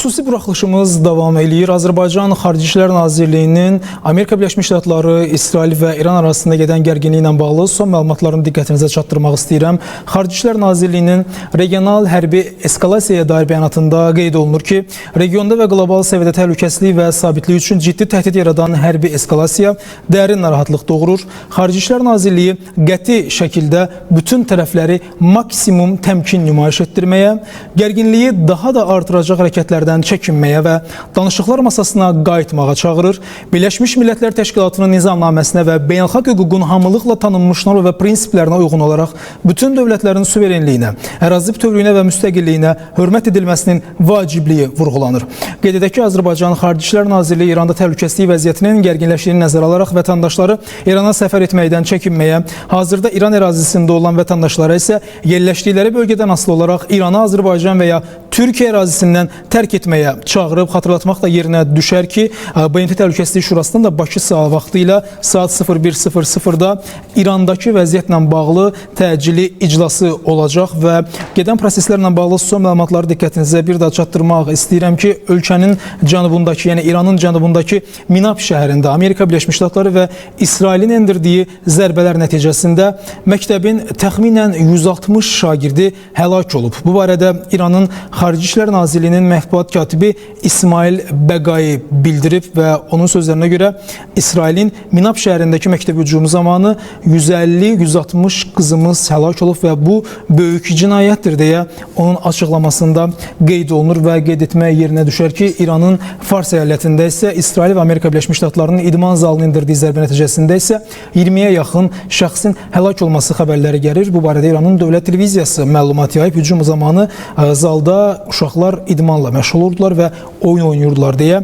Xüsusi buraxılışımız davam edir. Azərbaycan Xarici İşlər Nazirliyinin Amerika Birləşmiş Ştatları, İsrail və İran arasında gedən gərginliklə bağlı son məlumatlarını diqqətinizə çatdırmaq istəyirəm. Xarici İşlər Nazirliyinin regional hərbi eskalasiyaya dair bəyanatında qeyd olunur ki, regionda və qlobal səviyyədə təhlükəsizlik və sabitlik üçün ciddi təhdid yaradan hərbi eskalasiya dərin narahatlıq doğurur. Xarici İşlər Nazirliyi qəti şəkildə bütün tərəfləri maksimum təmkin nümayiş etdirməyə, gərginliyi daha da artıracaq hərəkətlərdən çəkinməyə və danışıqlar masasına qayıtmağa çağırır. Birləşmiş Millətlər Təşkilatının nizamnaməsinə və beynəlxalq hüququn hamılıqla tanınmış norma və prinsiplərinə uyğun olaraq bütün dövlətlərin suverenliyinə, ərazi bütövlüyünə və müstəqilliyinə hörmət edilməsinin vacibliyi vurğulanır. Qeyd edək ki, Azərbaycan Xarici İşlər Nazirliyi İranda təhlükəsizlik vəziyyətinin gərginləşdiyini nəzərə alaraq vətəndaşları İrana səfər etməkdən çəkinməyə, hazırda İran ərazisində olan vətəndaşlara isə yerləşdikləri bölgədən asılı olaraq İranı, Azərbaycan və ya Türkiyə ərazisindən tərk etməyə çağırıb. Xatırlatmaq da yerinə düşər ki, BMT Təhlükəsizlik Şurasının da Bakı saat vaxtı ilə saat 01:00-da İrandakı vəziyyətlə bağlı təcili iclası olacaq və gedən proseslərlə bağlı son məlumatları diqqətinizə bir daha çatdırmaq istəyirəm ki, ölkənin cənubundakı, yəni İranın cənubundakı Minab şəhərində Amerika Birləşmiş Ştatları və İsrailin endirdiyi zərbələr nəticəsində məktəbin təxminən 160 şagirdi həlak olub. Bu barədə İranın Xarici İşlər Nazirliyinin mətbuat katibi İsmail Bəqai bildirib və onun sözlərinə görə İsrailin Minab şəhərindəki məktəb hücumu zamanı 150-160 qızımız həlak olub və bu böyük cinayətdir deyə onun açıqlamasında qeyd olunur və qeyd etmək yerinə düşər ki, İranın Fars əyalətində isə İsrail və Amerika Birləşmiş Ştatlarının idman zalını indirdiyi zərbə nəticəsində isə 20-yə yaxın şəxsin həlak olması xəbərləri gəlir. Bu barədə İranın dövlət televiziyası məlumat yayıb. Hücum zamanı zalda uşaqlar idmanla məşğul olurdular və oyun oynayırdılar deyə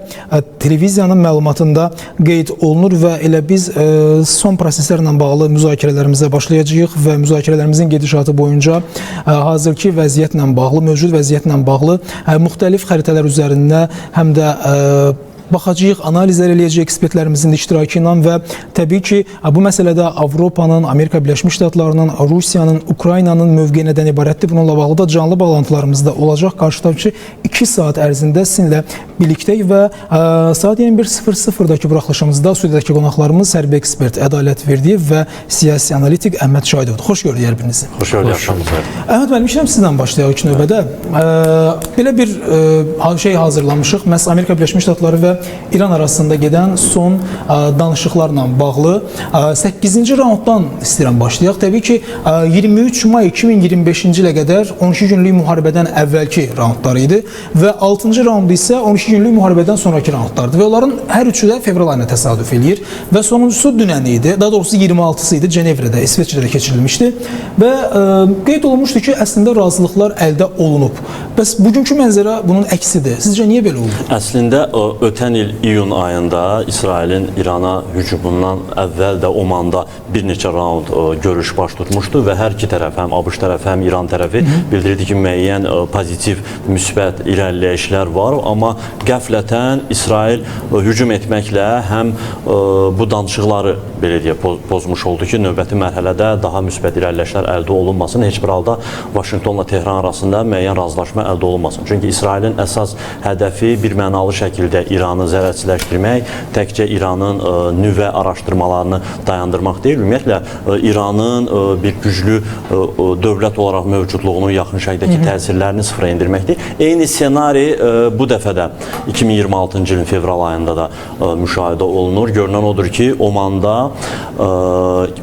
televiziyanın məlumatında qeyd olunur və elə biz son proseslərlə bağlı müzakirələrimizə başlayacağıq və müzakirələrimizin gedişatı boyunca hazırki vəziyyətlə bağlı, mövcud vəziyyətlə bağlı müxtəlif xəritələr üzərində həm də baxacağıq, analizlər eləyəcək ekspertlərimizin iştirakı ilə və təbii ki, bu məsələdə Avropanın, Amerika Birləşmiş Ştatlarının, Rusiyanın, Ukraynanın mövqeyi nədən ibarətdir? Bununla bağlı da canlı bağlantılarımızda olacaq. Qarşıdakı 2 saat ərzində sizinlə birlikdəyik və saat 21:00-dakı buraxılışımızda studiyadakı qonaqlarımız hərbi ekspert Ədalət Verdiyev və siyasi analitik Əhməd Şahidovdur. Xoş gördük hər birinizi. Xoş gördük. Əhməd müəllim, işləm sizdən başlayaq ilk növbədə. Belə bir şey hazırlamışıq. Məhz Amerika Birləşmiş Ştatları və İran arasında gedən son danışıqlarla bağlı 8-ci raunddan istəyirəm başlayaq. Təbii ki, 23 may 2025-ci ilə qədər 12 günlük müharibədən əvvəlki raundlar idi və 6-cı raund isə 12 günlük müharibədən sonraki raundlardır və onların hər üçü də fevral ayına təsadüf eləyir və sonuncusu dünən idi, daha doğrusu 26-sı idi, Cenevrədə, İsveçrədə keçirilmişdi və qeyd olunmuşdu ki, əslində razılıqlar əldə olunub. Bəs bugünkü mənzərə bunun əksidir. Sizcə niyə belə oldu? Əslində, ötən il iyun ayında İsrailin İrana hücumundan əvvəl də Omanda bir neçə raund görüş baş tutmuşdu və hər iki tərəf, həm ABŞ tərəfi, həm İran tərəfi bildirdi ki, müəyyən pozitiv, müsbət irəliləyişlər var, amma qəflətən İsrail hücum etməklə həm bu danışıqları belə deyə pozmuş oldu ki, növbəti mərhələdə daha müsbət irəliləyişlər əldə olunmasın, heç bir halda Vaşinqtonla Tehran arasında müəyyən razılaşma əldə olunmasın. Çünki İsrailin əsas hədəfi bir mənalı şəkildə İranı zərərçiləşdirmək, təkcə İranın nüvə araşdırmalarını dayandırmaq deyil, ümumiyyətlə İranın bir güclü dövlət olaraq mövcudluğunun yaxın şəkildəki təsirlərini sıfıra indirməkdir. Eyni ssenari bu dəfə də 2026-cı ilin fevral ayında da müşahidə olunur. Görünən odur ki, Omanda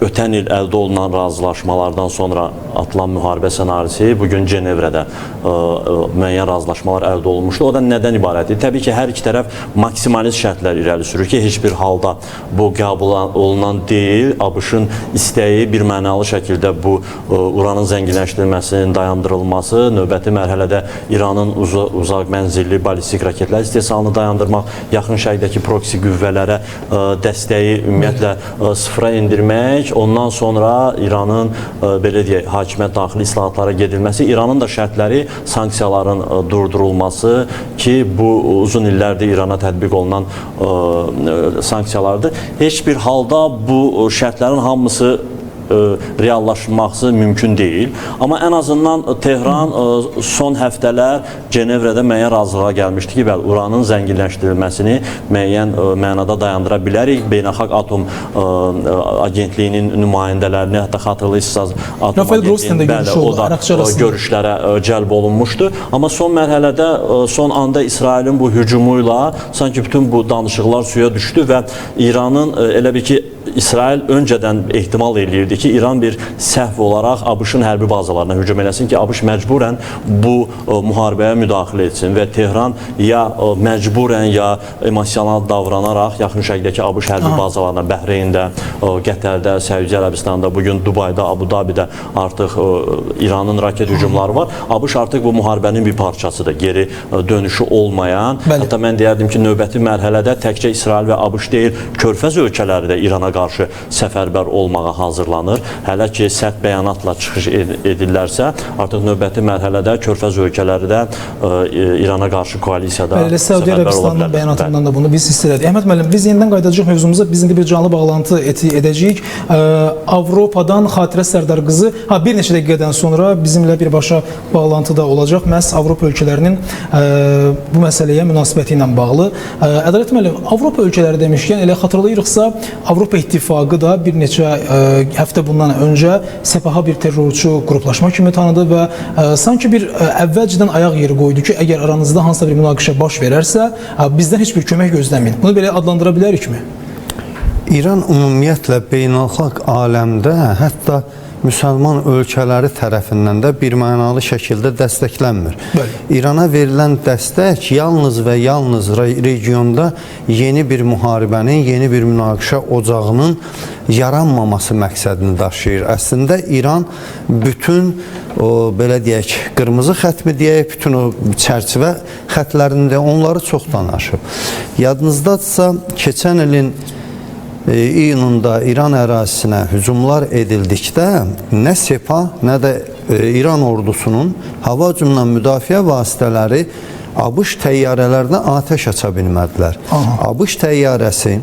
ötən il əldə olunan razılaşmalardan sonra atılan müharibə ssenarisi bugün Cenevrədə müəyyən razılaşmalar əldə olunmuşdur. O da nədən ibarətdir? Təbii ki, hər iki tərəf maksimalist şərtlər irəli sürür ki, heç bir halda bu qəbul olunan deyil. ABŞ-ın istəyi bir mənalı şəkildə bu uranın zənginləşdirilməsinin dayandırılması, növbəti mərhələdə İranın uzaq mənzilli balistik raketlər istehsalını dayandırmaq, yaxın şərqdəki proksi qüvvələrə dəstəyi ümumiyyətlə sıfıra indirmək, ondan sonra İranın belə deyək, hakimiyyət daxili islahatlara gedilməsi, İranın da şərtləri sanksiyaların durdurulması ki, bu uzun illərdir İrana tətbiq olunan sanksiyalardır. Heç bir halda bu şərtlərin hamısı reallaşması mümkün deyil. Amma ən azından Tehran son həftələr Cenevrədə müəyyən razılığa gəlmişdi ki, bəli, uranın zənginləşdirilməsini müəyyən mənada dayandıra bilərik. Beynəlxalq Atom Agentliyinin nümayəndələrini, hətta xatırlayırsınız, Atom Agentliyinin bəli, o da görüşlərə cəlb olunmuşdu. Amma son mərhələdə, son anda İsrailin bu hücumu ilə sanki bütün bu danışıqlar suya düşdü və İranın elə bir ki, İsrail öncədən ehtimal eləyirdi ki, İran bir səhv olaraq ABŞ-ın hərbi bazalarına hücum eləsin ki, ABŞ məcburən bu müharibəyə müdaxilə etsin və Tehran ya məcburən, ya emosional davranaraq yaxın şərqdəki ABŞ hərbi bazalarına, Bəhreyndə, Qətərdə, Səudiyyə Ərəbistanında, bugün Dubayda, Abu Dhabidə artıq İranın raket hücumları var. ABŞ artıq bu müharibənin bir parçasıdır, geri dönüşü olmayan. Hətta mən deyərdim ki, növbəti mərhələdə təkcə İsrail və ABŞ deyil, Körfəz ölkələri də İrana qarşı səfərbər olmağa hazırlanır. Hələ ki, sərt bəyanatla çıxış edirlərsə, artıq növbəti mərhələdə Körfəz ölkələri də İrana qarşı koalisiyada Səudiyyə Ərəbistanının bəyanatından da bunu biz hiss edirik. Əhməd müəllim, biz yenidən qayıdacağıq mövzumuza. Biz indi bir canlı bağlantı edəcəyik. Avropadan Xatirə Sərdar qızı bir neçə dəqiqədən sonra bizimlə birbaşa bağlantıda olacaq. Məhz Avropa ölkələrinin bu məsələyə münasibəti ilə bağlı. Ədalət müəllim, Avropa ölkələri demişkən, elə xatırlayırıqsa, Avropa İttifaqı da bir neçə həftə bundan öncə Sepaha bir terrorçu qruplaşma kimi tanıdı və sanki bir əvvəlcədən ayaq yeri qoydu ki, əgər aranızda hansısa bir münaqişə baş verərsə, bizdən heç bir kömək gözləməyin. Bunu belə adlandıra bilərikmi? İran ümumiyyətlə beynəlxalq aləmdə, hətta müsəlman ölkələri tərəfindən də birmənalı şəkildə dəstəklənmir. İrana verilən dəstək yalnız və yalnız regionda yeni bir müharibənin, yeni bir münaqişə ocağının yaranmaması məqsədini daşıyır. Əslində İran bütün o, belə deyək, qırmızı xətmi deyək, bütün o çərçivə xətlərində onları çoxdan aşıb. Yadınızdadırsa, keçən ilin iyununda İran ərazisinə hücumlar edildikdə nə Sepah, nə də İran ordusunun hava hücumundan müdafiə vasitələri ABŞ təyyarələrinə atəş aça bilmədilər. ABŞ təyyarəsi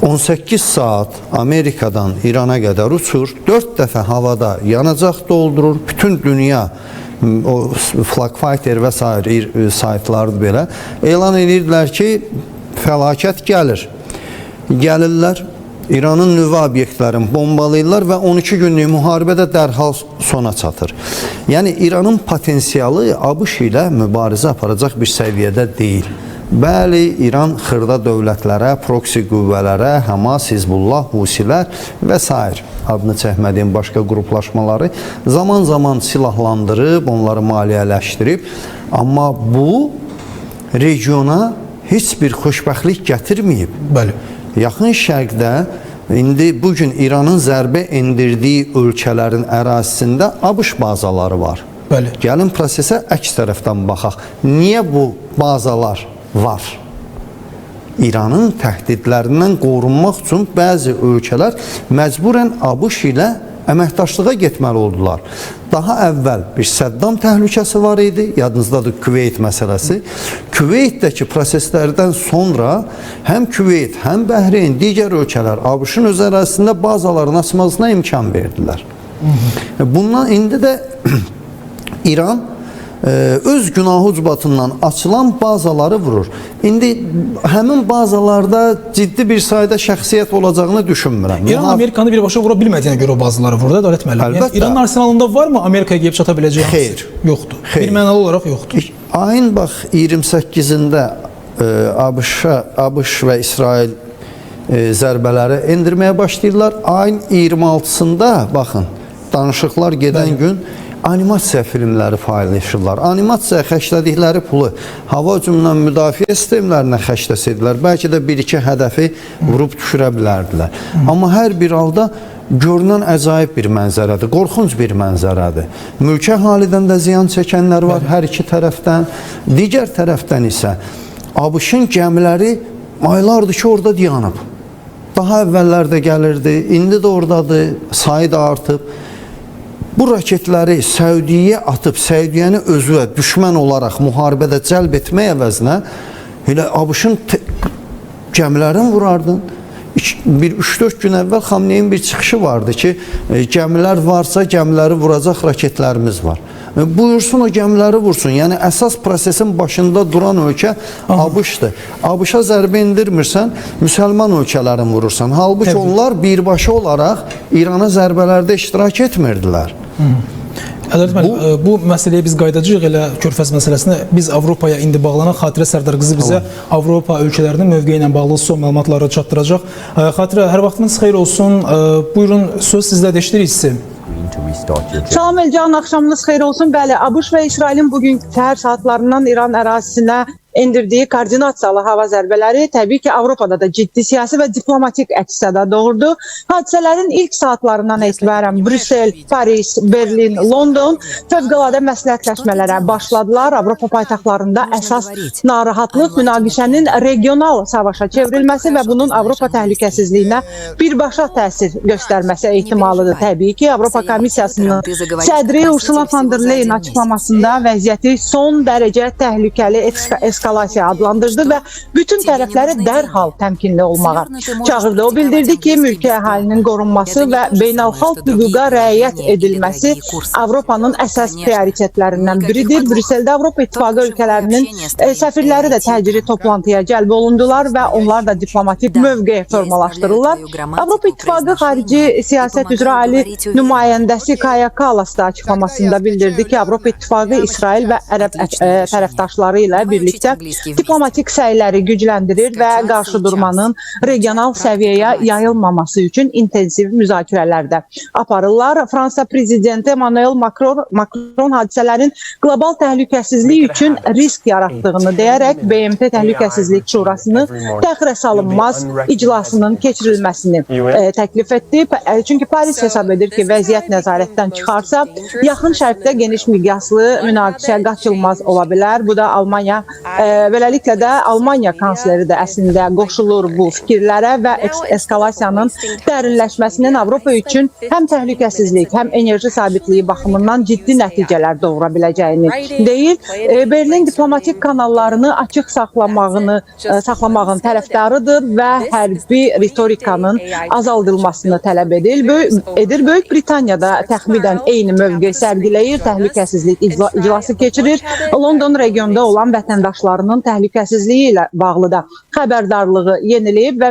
18 saat Amerikadan İrana qədər uçur, 4 dəfə havada yanacaq doldurur, bütün dünya o Flag Fighter və saytları belə elan edirdilər ki, fəlakət gəlir. Gəlirlər, İranın nüvə obyektlərini bombalayırlar və 12 günlük müharibə də dərhal sona çatır. Yəni, İranın potensialı ABŞ ilə mübarizə aparacaq bir səviyyədə deyil. Bəli, İran xırda dövlətlərə, proksi qüvvələrə, Həmas, Hizbullah, Husilər və s. adını çəkmədiyim başqa qruplaşmaları zaman-zaman silahlandırıb, onları maliyyələşdirib. Amma bu, regiona heç bir xoşbəxtlik gətirməyib. Bəli. Yaxın Şərqdə indi bugün İranın zərbə endirdiyi ölkələrin ərazisində ABŞ bazaları var. Bəli. Gəlin prosesə əks tərəfdən baxaq. Niyə bu bazalar var? İranın təhdidlərindən qorunmaq üçün bəzi ölkələr məcburən ABŞ ilə əməkdaşlığa getməli oldular. Daha əvvəl bir Səddam təhlükəsi var idi, yadınızdadır Küveyt məsələsi. Küveytdəki proseslərdən sonra həm Küveyt, həm Bəhreyn, digər ölkələr ABŞ-ın öz ərazisində bazaların açmasına imkan verdilər. Bundan indi də İran öz günahı ucbatından açılan bazaları vurur. İndi həmin bazalarda ciddi bir sayda şəxsiyyət olacağını düşünmürəm. İran Amerikanı birbaşa vura bilmədiyinə görə o bazaları vurdu, Ədalət müəllim. Yəni, İranın arsenalında varmı Amerikaya gəlib çata biləcəyiniz? Xeyr. Yoxdur. Xeyr. Bir mənalı olaraq yoxdur. Ayın bax 28-də ABŞ və İsrail zərbələri endirməyə başlayırlar. Ayın 26-sında baxın, danışıqlar gedən gün animasiya filmləri paylaşırlar. Animasiya xərclədikləri pulu hava hücumundan müdafiə sistemlərinə xərcləsəydilər, bəlkə də bir-iki hədəfi vurub düşürə bilərdilər. Amma hər bir halda görünən əcaib bir mənzərədir, qorxunc bir mənzərədir. Mülki əhalidən də ziyan çəkənlər var hər iki tərəfdən. Digər tərəfdən isə ABŞ-ın gəmiləri aylardır ki, orada dayanıb. Daha əvvəllərdə gəlirdi, indi də oradadır, sayı da artıb. Bu raketləri Səudiyyəyə atıb, Səudiyyəni özünə düşmən olaraq müharibədə cəlb etmək əvəzinə elə ABŞ-ın gəmilərini vurardın. bir 3-4 gün əvvəl Xamneyin bir çıxışı vardı ki, gəmilər varsa gəmiləri vuracaq raketlərimiz var. Buyursun o gəmiləri vursun. Yəni əsas prosesin başında duran ölkə ABŞ-dır. ABŞ-a zərbə endirmirsən, müsəlman ölkələrin vurursan. Halbuki onlar birbaşa olaraq İrana zərbələrdə iştirak etmirdilər. Ədalət müəllim, bu məsələyə biz qayıdacağıq, elə Körfəz məsələsinə. Biz Avropaya indi bağlanan Xatirə Sərdar qızı bizə Avropa ölkələrinin mövqeyi ilə bağlı son məlumatları çatdıracaq. Xatirə, hər vaxtınız xeyir olsun. Buyurun, söz sizdə eşidirik sizi. Salam Elcan, axşamınız xeyir olsun. Bəli, ABŞ və İsrailin bugün səhər saatlarından İran ərazisinə endirdiyi koordinasiyalı hava zərbələri təbii ki Avropada da ciddi siyasi və diplomatik əks-səda doğurdu. Hadisələrin ilk saatlarından etibarən Brüssel, Paris, Berlin, London fövqəladə məsləhətləşmələrə başladılar. Avropa paytaxtlarında əsas narahatlıq münaqişənin regional savaşa çevrilməsi və bunun Avropa təhlükəsizliyinə birbaşa təsir göstərməsi ehtimalıdır. Təbii ki, Avropa Komissiyasının sədri Ursula von der Leyen açıqlamasında vəziyyəti son dərəcə təhlükəli eskalasiya adlandırdı və bütün tərəfləri dərhal təmkinli olmağa çağırdı. O bildirdi ki, mülki əhalinin qorunması və beynəlxalq hüquqa riayət edilməsi Avropanın əsas prioritetlərindən biridir. Brüsseldə Avropa İttifaqı ölkələrinin səfirləri də təcili toplantıya cəlb olundular və onlar da diplomatik mövqe formalaşdırırlar. Avropa İttifaqı xarici siyasət üzrə ali nümayəndəsi Kaya Kallas da açıqlamasında bildirdi ki, Avropa İttifaqı İsrail və ərəb tərəfdaşları ilə birlikdə diplomatik səyləri gücləndirir və qarşıdurmanın regional səviyyəyə yayılmaması üçün intensiv müzakirələrdə aparırlar. Fransa prezidenti Emmanuel Macron hadisələrin qlobal təhlükəsizlik üçün risk yaratdığını deyərək BMT Təhlükəsizlik Şurasını təxirə salınmaz iclasının keçirilməsini təklif etdi. Çünki Paris hesab edir ki, vəziyyət nəzarətdən çıxarsa, yaxın şərqdə geniş miqyaslı münaqişə qaçılmaz ola bilər. Bu da Almanya, beləliklə də Almanya kansleri də əslində qoşulur bu fikirlərə və eskalasiyanın dərinləşməsinin Avropa üçün həm təhlükəsizlik, həm enerji sabitliyi baxımından ciddi nəticələr doğura biləcəyini deyir. Berlin diplomatik kanallarını açıq saxlamağın tərəfdarıdır və hərbi ritorikanın azaldılmasını tələb edir. Böyük Britaniyada təxminən eyni mövqe sərgiləyir, təhlükəsizlik iclası keçirir. London regionda olan vətəndaşlarının təhlükəsizliyi ilə bağlı da xəbərdarlığı yeniləyib və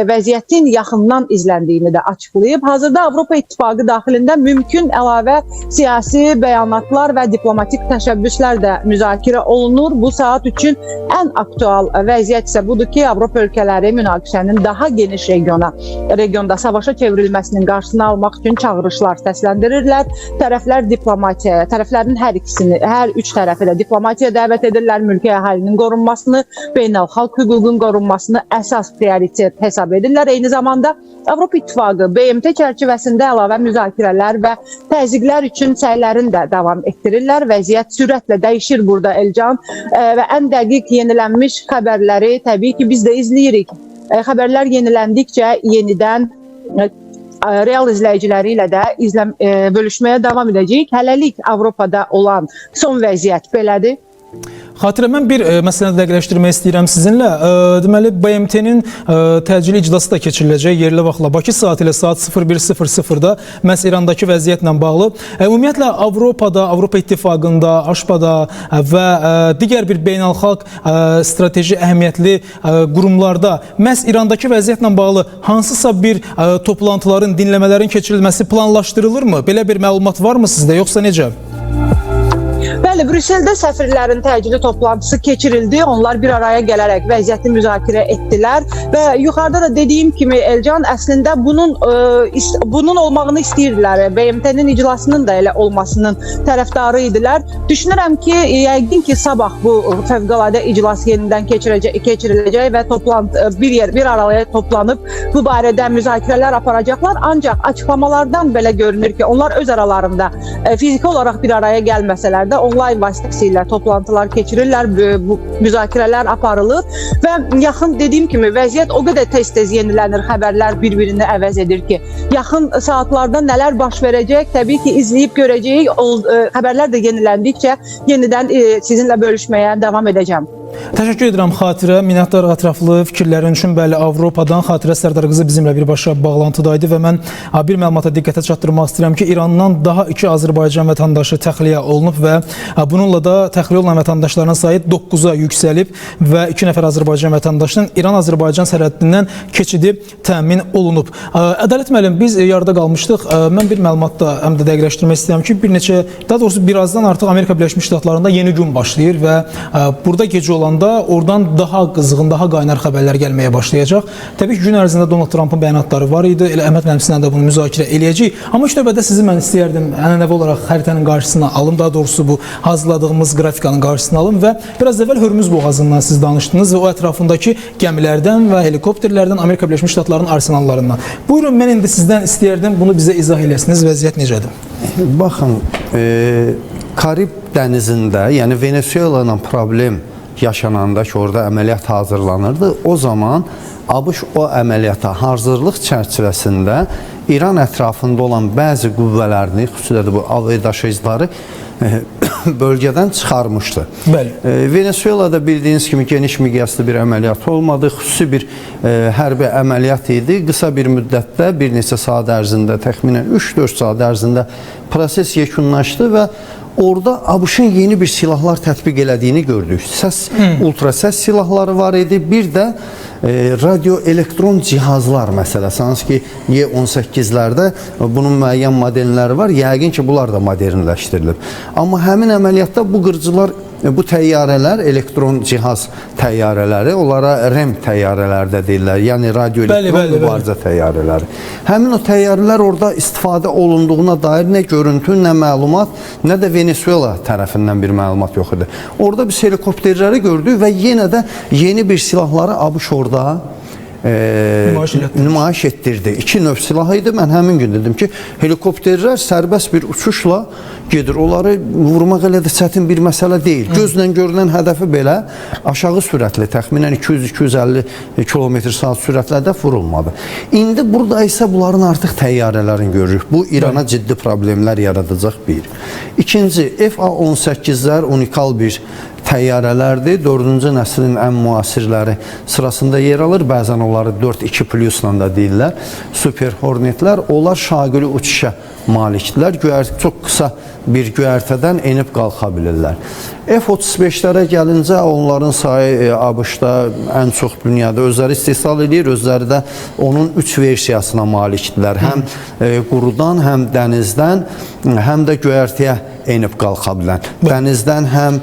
vəziyyətin yaxından izləndiyini də açıqlayıb. Hazırda Avropa İttifaqı daxilində mümkün əlavə siyasi bəyanatlar və diplomatik təşəbbüslər də müzakirə olunur. Bu saat üçün ən aktual vəziyyət isə budur ki, Avropa ölkələri münaqişənin daha geniş regionda savaşa çevrilməsinin qarşısını almaq üçün çağırışlar səsləndirirlər. Tərəflərin hər üç tərəfi də diplomatiyaya dəvət edirlər. Mülki əhalinin qorunmasını, beynəlxalq hüququn qorunmasını əsas prioritet hesab edirlər. Eyni zamanda Avropa İttifaqı BMT çərçivəsində əlavə müzakirələr və təzyiqlər üçün səylərini də davam etdirirlər. Vəziyyət sürətlə dəyişir burada Elcan və ən dəqiq yenilənmiş xəbərləri təbii ki biz də izləyirik. Xəbərlər yeniləndikcə yenidən real izləyiciləri ilə də bölüşməyə davam edəcəyik. Hələlik Avropada olan son vəziyyət belədir. Xatirə, mən bir məsələni dəqiqləşdirmək istəyirəm sizinlə. Deməli, BMT-nin təcili iclası da keçiriləcək yerli vaxtla Bakı saat ilə saat 01:00-da məhz İrandakı vəziyyətlə bağlı. Ümumiyyətlə, Avropada, Avropa İttifaqında, AŞPA-da və digər bir beynəlxalq strateji əhəmiyyətli qurumlarda məhz İrandakı vəziyyətlə bağlı hansısa bir toplantıların, dinləmələrin keçirilməsi planlaşdırılırmı? Belə bir məlumat varmı sizdə, yoxsa necə? Bəli, Brüsseldə səfirlərin təcili toplantısı keçirildi. Onlar bir araya gələrək vəziyyəti müzakirə etdilər və yuxarıda da dediyim kimi Elcan əslində bunun olmağını istəyirdilər. BMT-nin iclasının da elə olmasının tərəfdarı idilər. Düşünürəm ki, yəqin ki sabah bu fövqəladə iclas yenidən keçiriləcək və bir araya toplanıb bu barədə müzakirələr aparacaqlar. Ancaq açıqlamalardan belə görünür ki, onlar öz aralarında fiziki olaraq bir araya gəlməsələr də onlayn vasitəsilə toplantılar keçirirlər, bu müzakirələr aparılır və yaxın dediyim kimi vəziyyət o qədər tez-tez yenilənir, xəbərlər bir-birini əvəz edir ki, yaxın saatlarda nələr baş verəcək, təbii ki izləyib görəcəyik, xəbərlər də yeniləndikcə yenidən sizinlə bölüşməyə davam edəcəm. Təşəkkür edirəm Xatirə. Minnətdarıq ətraflı fikirlərin üçün. Bəli, Avropadan Xatirə Sərdar qızı bizimlə birbaşa bağlantıdaydı və mən bir məlumata diqqətə çatdırmaq istəyirəm ki, İrandan daha 2 Azərbaycan vətəndaşı təxliyə olunub və bununla da təxliyə olunan vətəndaşların sayı 9-a yüksəlib və 2 nəfər Azərbaycan vətəndaşının İran-Azərbaycan sərhəddindən keçidi təmin olunub. Ədalət müəllim, biz yarıda qalmışdıq. Mən bir məlumat da həm də dəqiqləşdirmək istəyirəm ki, daha doğrusu birazdan artıq Amerika Birləşmiş Ştatlarında yeni gün başlayır və burada gecə olanda oradan daha qızğın, daha qaynar xəbərlər gəlməyə başlayacaq. Təbii ki, gün ərzində Donald Trumpın bəyanatları var idi. Elə Əhməd müəllimlə də bunu müzakirə eləyəcəyik. Amma ilk növbədə sizi mən istəyərdim ənənəvi olaraq xəritənin qarşısına alım, daha doğrusu bu hazırladığımız qrafikanın qarşısına alım və biraz əvvəl Hörmüz boğazından siz danışdınız və o ətrafındakı gəmilərdən və helikopterlərdən Amerika Birləşmiş Ştatlarının arsenallarından. Buyurun, mən indi sizdən istəyərdim bunu bizə izah eləsiniz, vəziyyət necədir? Baxın, Karib dənizində, yəni Venezuela ilə problem yaşananda ki, orada əməliyyat hazırlanırdı. O zaman ABŞ o əməliyyata hazırlıq çərçivəsində İran ətrafında olan bəzi qüvvələrini, xüsusilə də bu aviadaşıyıcıları bölgədən çıxarmışdı. Bəli. Venezuelada bildiyiniz kimi geniş miqyaslı bir əməliyyat olmadı. Xüsusi bir hərbi əməliyyat idi. Qısa bir müddətdə, bir neçə saat ərzində, təxminən 3-4 saat ərzində proses yekunlaşdı və orada ABŞ-ın yeni bir silahlar tətbiq elədiyini gördük. Ultrasəs silahları var idi. Bir də radioelektron cihazlar məsələsi. Hansı ki, Y-18-lərdə bunun müəyyən modelləri var. Yəqin ki, bunlar da modernləşdirilib. Amma həmin əməliyyatda bu qırıcılar, bu təyyarələr, elektron cihaz təyyarələri, onlara REM təyyarələri də deyirlər. Yəni radioelektron mübarizə təyyarələri. Həmin o təyyarələr orada istifadə olunduğuna dair nə görüntü, nə məlumat, nə də Venezuela tərəfindən bir məlumat yox idi. Orada biz helikopterləri gördük və yenə də yeni bir silahları ABŞ orada nümayiş etdirdi. 2 növ silah idi. Mən həmin gün dedim ki, helikopterlər sərbəst bir uçuşla gedir. Onları vurmaq elə də çətin bir məsələ deyil. Gözlə görünən hədəfi belə aşağı sürətli, təxminən 200-250 km/saat sürətlərdə vurulmadı. İndi burada isə bunların artıq təyyarələrini görürük. Bu İrana ciddi problemlər yaradacaq bir. İkinci, F-A-18-lər unikal bir təyyarələrdir. 4-cü nəslin ən müasirləri sırasında yer alır. Bəzən onları 4-2+ da deyirlər. Super Hornetlər. Onlar şagili uçuşa malikdirlər. Çox qısa bir göyərtədən enib qalxa bilirlər. F-35-lərə gəlincə onların sayı ABŞ-da ən çox dünyada özləri istehsal edir. Özləri də onun 3 versiyasına malikdirlər. Həm qurudan, həm dənizdən, həm də göyərtəyə enib qalxa bilən. Dənizdən həm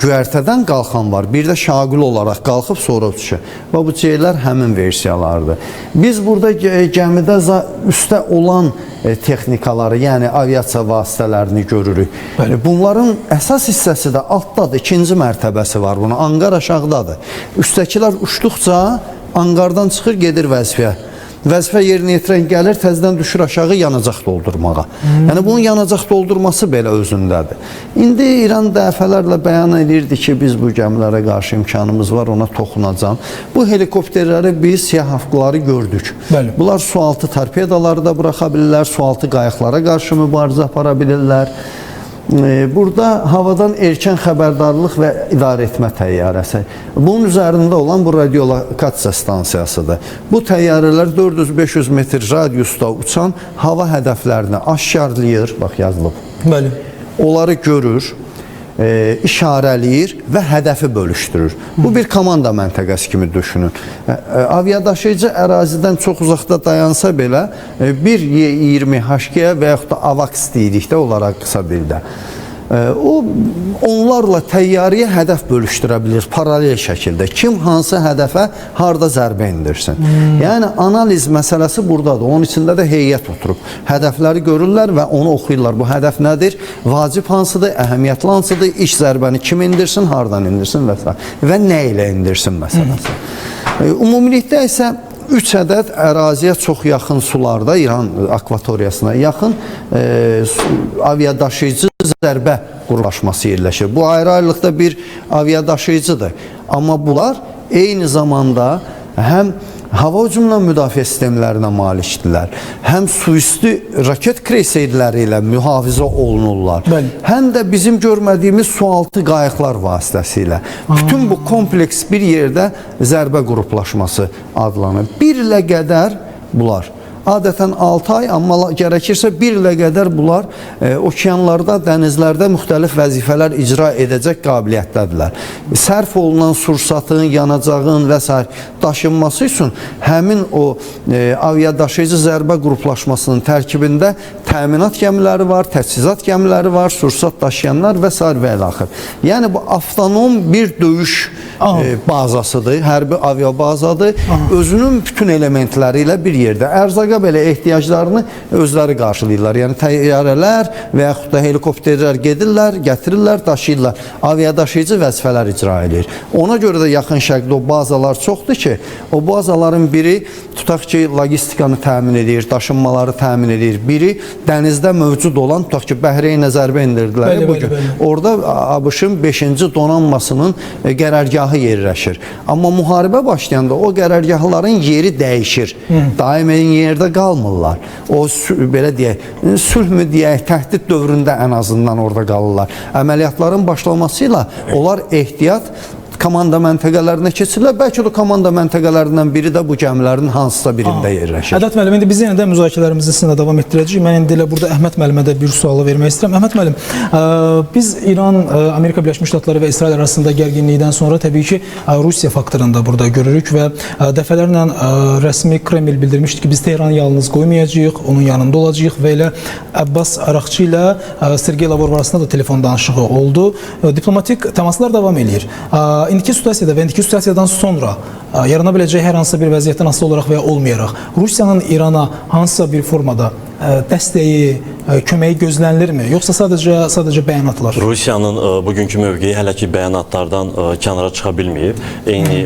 göyərtədən qalxan var, bir də şagil olaraq qalxıb sonra uçuşu. Və bu C-lər həmin versiyalardır. Biz burada gəmidə üstə olan texnikaları, yəni aviasiya vasitələrini görürük. Bunların əsas hissəsi də altdadır, 2-ci mərtəbəsi var bunun, anqar aşağıdadır. Üstdəkilər uçduqca anqardan çıxır, gedir vəzifəyə. Vəzifə yerinə yetirən gəlir, təzədən düşür aşağı yanacaq doldurmağa. Yəni bunun yanacaq doldurması belə özündədir. İndi İran dəfələrlə bəyan edirdi ki, biz bu gəmilərə qarşı imkanımız var, ona toxunacam. Bu helikopterləri biz siyah hafqları gördük. Bəli. Bunlar sualtı torpedaları da buraxa bilirlər, sualtı qayıqlara qarşı mübarizə apara bilirlər. Burada havadan erkən xəbərdarlıq və idarə etmə təyyarəsi. Bunun üzərində olan bu radiolokasiya stansiyasıdır. Bu təyyarələr 400-500 metr radiusda uçan hava hədəflərini aşkarlayır, bax yazılıb. Bəli. Onları görür, işarələyir və hədəfi bölüşdürür. Bu bir komanda məntəqəsi kimi düşünün. Aviadaşıyıcı ərazidən çox uzaqda dayansa belə bir Y-20 HG və yaxud da AVAX deyirik də onlara qısa dildə. O onlarla təyyarəyə hədəf bölüşdürə bilir paralel şəkildə. Kim hansı hədəfə harda zərbə indirsin. Yəni analiz məsələsi buradadır. Onun içində də heyət oturub. Hədəfləri görürlər və onu oxuyurlar. Bu hədəf nədir? Vacib hansıdır? Əhəmiyyətli hansıdır? İş zərbəni kim indirsin? Hardan indirsin? Və nə ilə indirsin məsələsi. Ümumilikdə isə 3 ədəd əraziyə çox yaxın sularda, İran akvatoriyasına yaxın aviadaşıyıcı zərbə qurlaşması yerləşir. Bu ayrı-ayrılıqda bir aviadaşıyıcıdır. Amma bunlar eyni zamanda həm hava hücumla müdafiə sistemlərinə malikdirlər. Həm suüstü raket kreyserləri ilə mühafizə olunurlar. Bəli. Həm də bizim görmədiyimiz sualtı qayıqlar vasitəsilə. Bütün bu kompleks bir yerdə zərbə qruplaşması adlanır. 1 ilə qədər bunlar. Adətən 6 ay, amma gərəkirsə 1 ilə qədər bunlar okeanlarda, dənizlərdə müxtəlif vəzifələr icra edəcək qabiliyyətdədirlər. Sərf olunan sursatın, yanacağın və s. daşınması üçün həmin o aviadaşıyıcı zərbə qruplaşmasının tərkibində təminat gəmiləri var, təchizat gəmiləri var, sursat daşıyanlar və s. və ilaxır. Yəni bu avtonom bir döyüş bazasıdır, hərbi aviabazadır. Özünün bütün elementləri ilə bir yerdə ərzaqa belə ehtiyaclarını özləri qarşılayırlar. Yəni təyyarələr və yaxud da helikopterlər gedirlər, gətirirlər, daşıyırlar. Aviadaşıyıcı vəzifələr icra edir. Ona görə də yaxın şərqdə o bazalar çoxdur ki, o bazaların biri tutaq ki, logistikanı təmin edir, daşınmaları təmin edir. Biri dənizdə mövcud olan, tutaq ki, Bəhreynə zərbə indirdilər bugün. Orada ABŞ-ın 5-ci donanmasının qərargahı yerləşir. Amma müharibə başlayanda o qərargahların yeri dəyişir. Daim yerdə qalmırlar. O belə deyək, sülh deyək, təhdid dövründə ən azından orada qalırlar. Əməliyyatların başlaması ilə onlar ehtiyat komanda məntəqələrinə keçirlər. Bəlkə də komanda məntəqələrindən biri də bu gəmilərin hansısa birində yerləşir. Ədət müəllim, indi biz yenə də müzakirələrimizi sizinlə davam etdirəcəyik. Mən indi elə burada Əhməd müəllimə də bir sualı vermək istəyirəm. Əhməd müəllim, biz İran, Amerika Birləşmiş Ştatları və İsrail arasında gərginlikdən sonra təbii ki, Rusiya faktorunu da burada görürük və dəfələrlə rəsmi Kreml bildirmişdi ki, biz Tehranı yalnız qoymayacağıq, onun yanında olacağıq və elə Abbas Araqçı ilə Sergey Lavrov arasında da telefon danışığı oldu. Diplomatik təmaslar davam edir. İndiki situasiyada və indiki situasiyadan sonra yarana biləcək hər hansısa bir vəziyyətdən asılı olaraq və ya olmayaraq Rusiyanın İrana hansısa bir formada dəstəyi, köməyi gözlənilirmi? Yoxsa sadəcə bəyanatlar? Rusiyanın bugünkü mövqeyi hələ ki bəyanatlardan kənara çıxa bilməyib. Eyni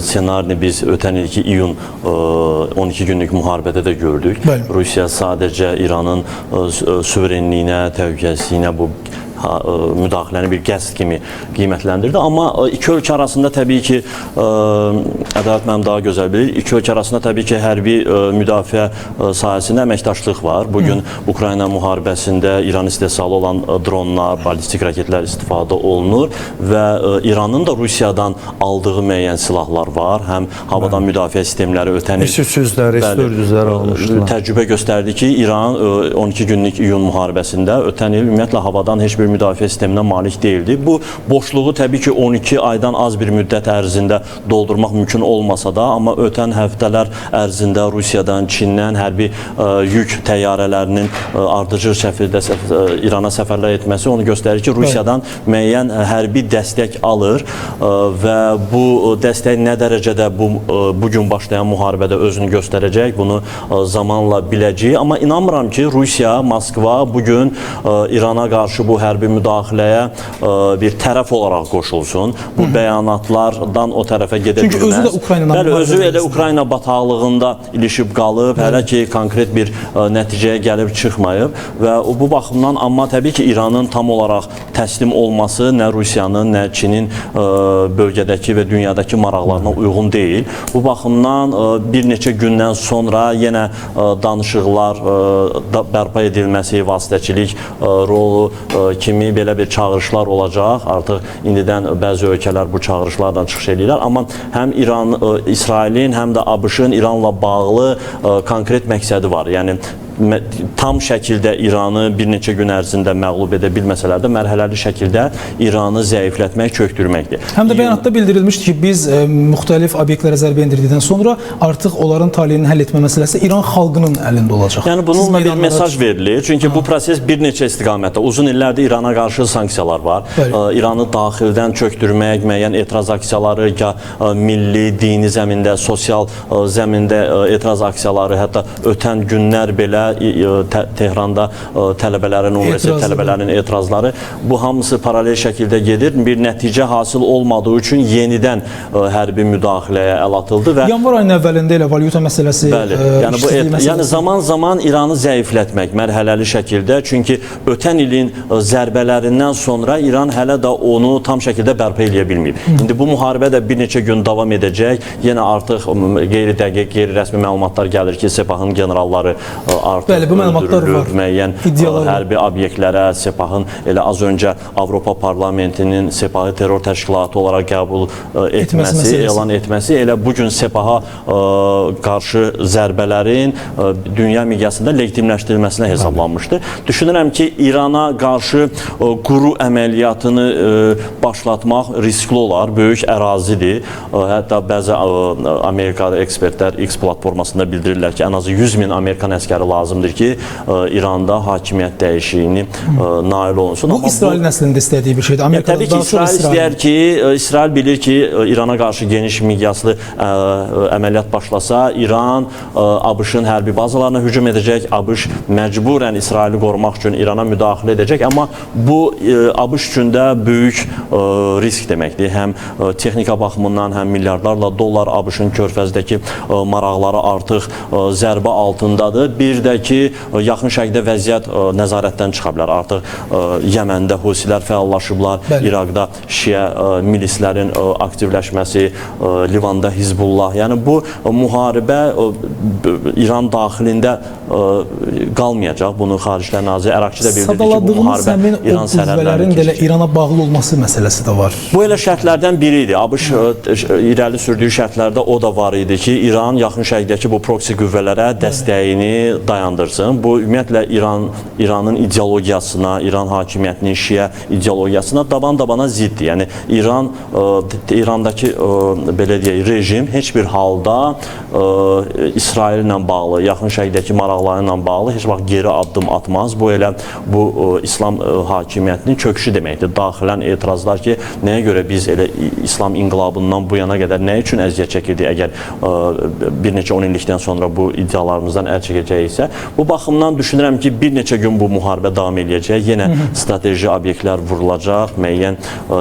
ssenarini biz ötən ilki iyun 12 günlük müharibədə də gördük. Bəli. Rusiya sadəcə İranın suverenliyinə, təhlükəsizliyinə bu müdaxiləni bir qəsd kimi qiymətləndirdi. Amma iki ölkə arasında təbii ki, Ədalət mənim daha gözəl bilir, iki ölkə arasında təbii ki, hərbi müdafiə sahəsində əməkdaşlıq var. Bugün Ukrayna müharibəsində İran istehsalı olan dronlar, balistik raketlər istifadə olunur və İranın da Rusiyadan aldığı müəyyən silahlar var. Həm havadan müdafiə sistemləri ötən il S-300-lər, S-400-lər almışdılar. Təcrübə göstərdi ki, İran 12 günlük iyun müharibəsində ötən il ümumiyyətlə havadan heç bir müdafiə sisteminə malik deyildi. Bu boşluğu təbii ki 12 aydan az bir müddət ərzində doldurmaq mümkün olmasa da, amma ötən həftələr ərzində Rusiyadan, Çindən hərbi yük təyyarələrinin ardıcıl şəkildə İrana səfərlər etməsi onu göstərir ki, Rusiyadan müəyyən hərbi dəstək alır və bu dəstək nə dərəcədə bugün başlayan müharibədə özünü göstərəcək, bunu zamanla biləcəyik. Amma inanmıram ki, Rusiya, Moskva bugün İrana qarşı bu hərbi müdaxiləyə bir tərəf olaraq qoşulsun. Bu bəyanatlardan o tərəfə gedə bilməz. Çünki özü də Ukrayna bəli, özü elə Ukrayna bataqlığında ilişib qalıb, hələ ki konkret bir nəticəyə gəlib çıxmayıb və bu baxımdan, amma təbii ki, İranın tam olaraq təslim olması nə Rusiyanın, nə Çinin bölgədəki və dünyadakı maraqlarına uyğun deyil. Bu baxımdan bir neçə gündən sonra yenə danışıqlar bərpa edilməsi, vasitəçilik rolu kimi belə bir çağırışlar olacaq. Artıq indidən bəzi ölkələr bu çağırışlardan çıxış edirlər. Amma həm İsrailin, həm də ABŞ-ın İranla bağlı konkret məqsədi var. Yəni tam şəkildə İranı bir neçə gün ərzində məğlub edə bilməsələr də mərhələli şəkildə İranı zəiflətmək, kökdürməkdir. Həm də bəyanatda bildirilmişdi ki, biz müxtəlif obyektlərə zərbə endirdikdən sonra artıq onların taleyini həll etmə məsələsi İran xalqının əlində olacaq. Yəni bununla bir mesaj verilir. Çünki bu proses bir neçə istiqamətdə. Uzun illərdir İrana qarşı sanksiyalar var. İranı daxildən çökdürmək, müəyyən etiraz aksiyaları, milli, dini zəmində, sosial zəmində etiraz aksiyaları, hətta ötən günlər belə Tehranda tələbələrin, universitet tələbələrinin etirazları, bu hamısı paralel şəkildə gedir. Bir nəticə hasıl olmadığı üçün yenidən hərbi müdaxiləyə əl atıldı və yanvar ayının əvvəlində elə valyuta məsələsi yəni zaman-zaman İranı zəiflətmək mərhələli şəkildə, çünki ötən ilin zərbələrindən sonra İran hələ də onu tam şəkildə bərpa eləyə bilməyib. İndi bu müharibə də bir neçə gün davam edəcək. Yenə artıq qeyri-dəqiq, qeyri-rəsmi məlumatlar gəlir ki, Sepahın generalları artıq öldürülür, müəyyən hərbi obyektlərə Sepahın elə az öncə Avropa Parlamentinin Sepahı terror təşkilatı olaraq qəbul etməsi, elan etməsi elə bugün Sepaha qarşı zərbələrin dünya miqyasında legitimləşdirilməsinə hesablanmışdı. Düşünürəm ki, İrana qarşı quru əməliyyatını başlatmaq riskli olar, böyük ərazidir. Hətta bəzi Amerika ekspertlər X platformasında bildirirlər ki, ən azı 100.000 Amerikan əskəri lazımdır ki, İranda hakimiyyət dəyişiyini nail olunsun. Bu İsrailin əslində istədiyi bir şeydir. Təbii ki, İsrail istəyər ki, İsrail bilir ki, İrana qarşı geniş miqyaslı əməliyyat başlasa, İran ABŞ-ın hərbi bazalarına hücum edəcək, ABŞ məcburən İsraili qorumaq üçün İrana müdaxilə edəcək, amma bu ABŞ üçün də böyük risk deməkdir. Həm texnika baxımından, həm milyardlarla dollar ABŞ-ın körfəzdəki maraqları artıq zərbə altındadır. Bir də ki, yaxın şərqdə vəziyyət nəzarətdən çıxa bilər. Artıq Yəməndə Husilər fəallaşıblar, İraqda Şiə milislərin aktivləşməsi, Livanda Hizbullah. Yəni bu müharibə İran daxilində qalmayacaq. Bunu Xaricilər Naziri Ərakçı da bildirdi ki, bu müharibə İran sərhədlərinin də İrana bağlı olması məsələsi də var. Bu elə şərtlərdən biri idi. ABŞ irəli sürdüyü şərtlərdə o da var idi ki, İran yaxın şərqdəki bu proksi qüvvələrə dəstəyini dayandırsın. Bu ümumiyyətlə İranın ideologiyasına, İran hakimiyyətinin Şiə ideologiyasına daban-dabana ziddir. Yəni İrandakı belə deyək, rejim heç bir halda İsraillə bağlı, yaxın şərqdəki maraqları ilə bağlı heç vaxt geri addım atmaz. Bu elə İslam hakimiyyətinin çöküşü deməkdir. Daxilən etirazlar ki, nəyə görə biz elə İslam inqilabından bu yana qədər nə üçün əziyyət çəkirdik əgər bir neçə 10 illikdən sonra bu iddialarımızdan əl çəkəcəksə. Bu baxımdan düşünürəm ki, bir neçə gün bu müharibə davam edəcək. Yenə strateji obyektlər vurulacaq, müəyyən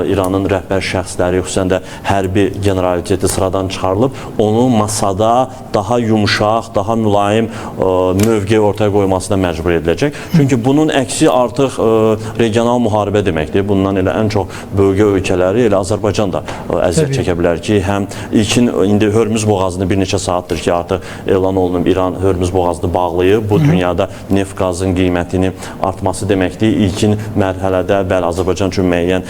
İranın rəhbər şəxsləri, xüsusən də hərbi generaliteti sıradan çıxarılıb, onu masada daha yumuşaq, daha mülayim mövqe ortaya qoymasına məcbur ediləcək. Çünki bunun əksi artıq regional müharibə deməkdir. Bundan elə ən çox bölgə ölkələri, elə Azərbaycan da əziyyət çəkə bilər ki, həm indi Hörmüz boğazını bir neçə saatdır ki, artıq elan olunub, İran Hörmüz boğazını bağlayıb. Bu dünyada neft qazın qiymətinin artması deməkdir. İlkin mərhələdə bəli Azərbaycan üçün müəyyən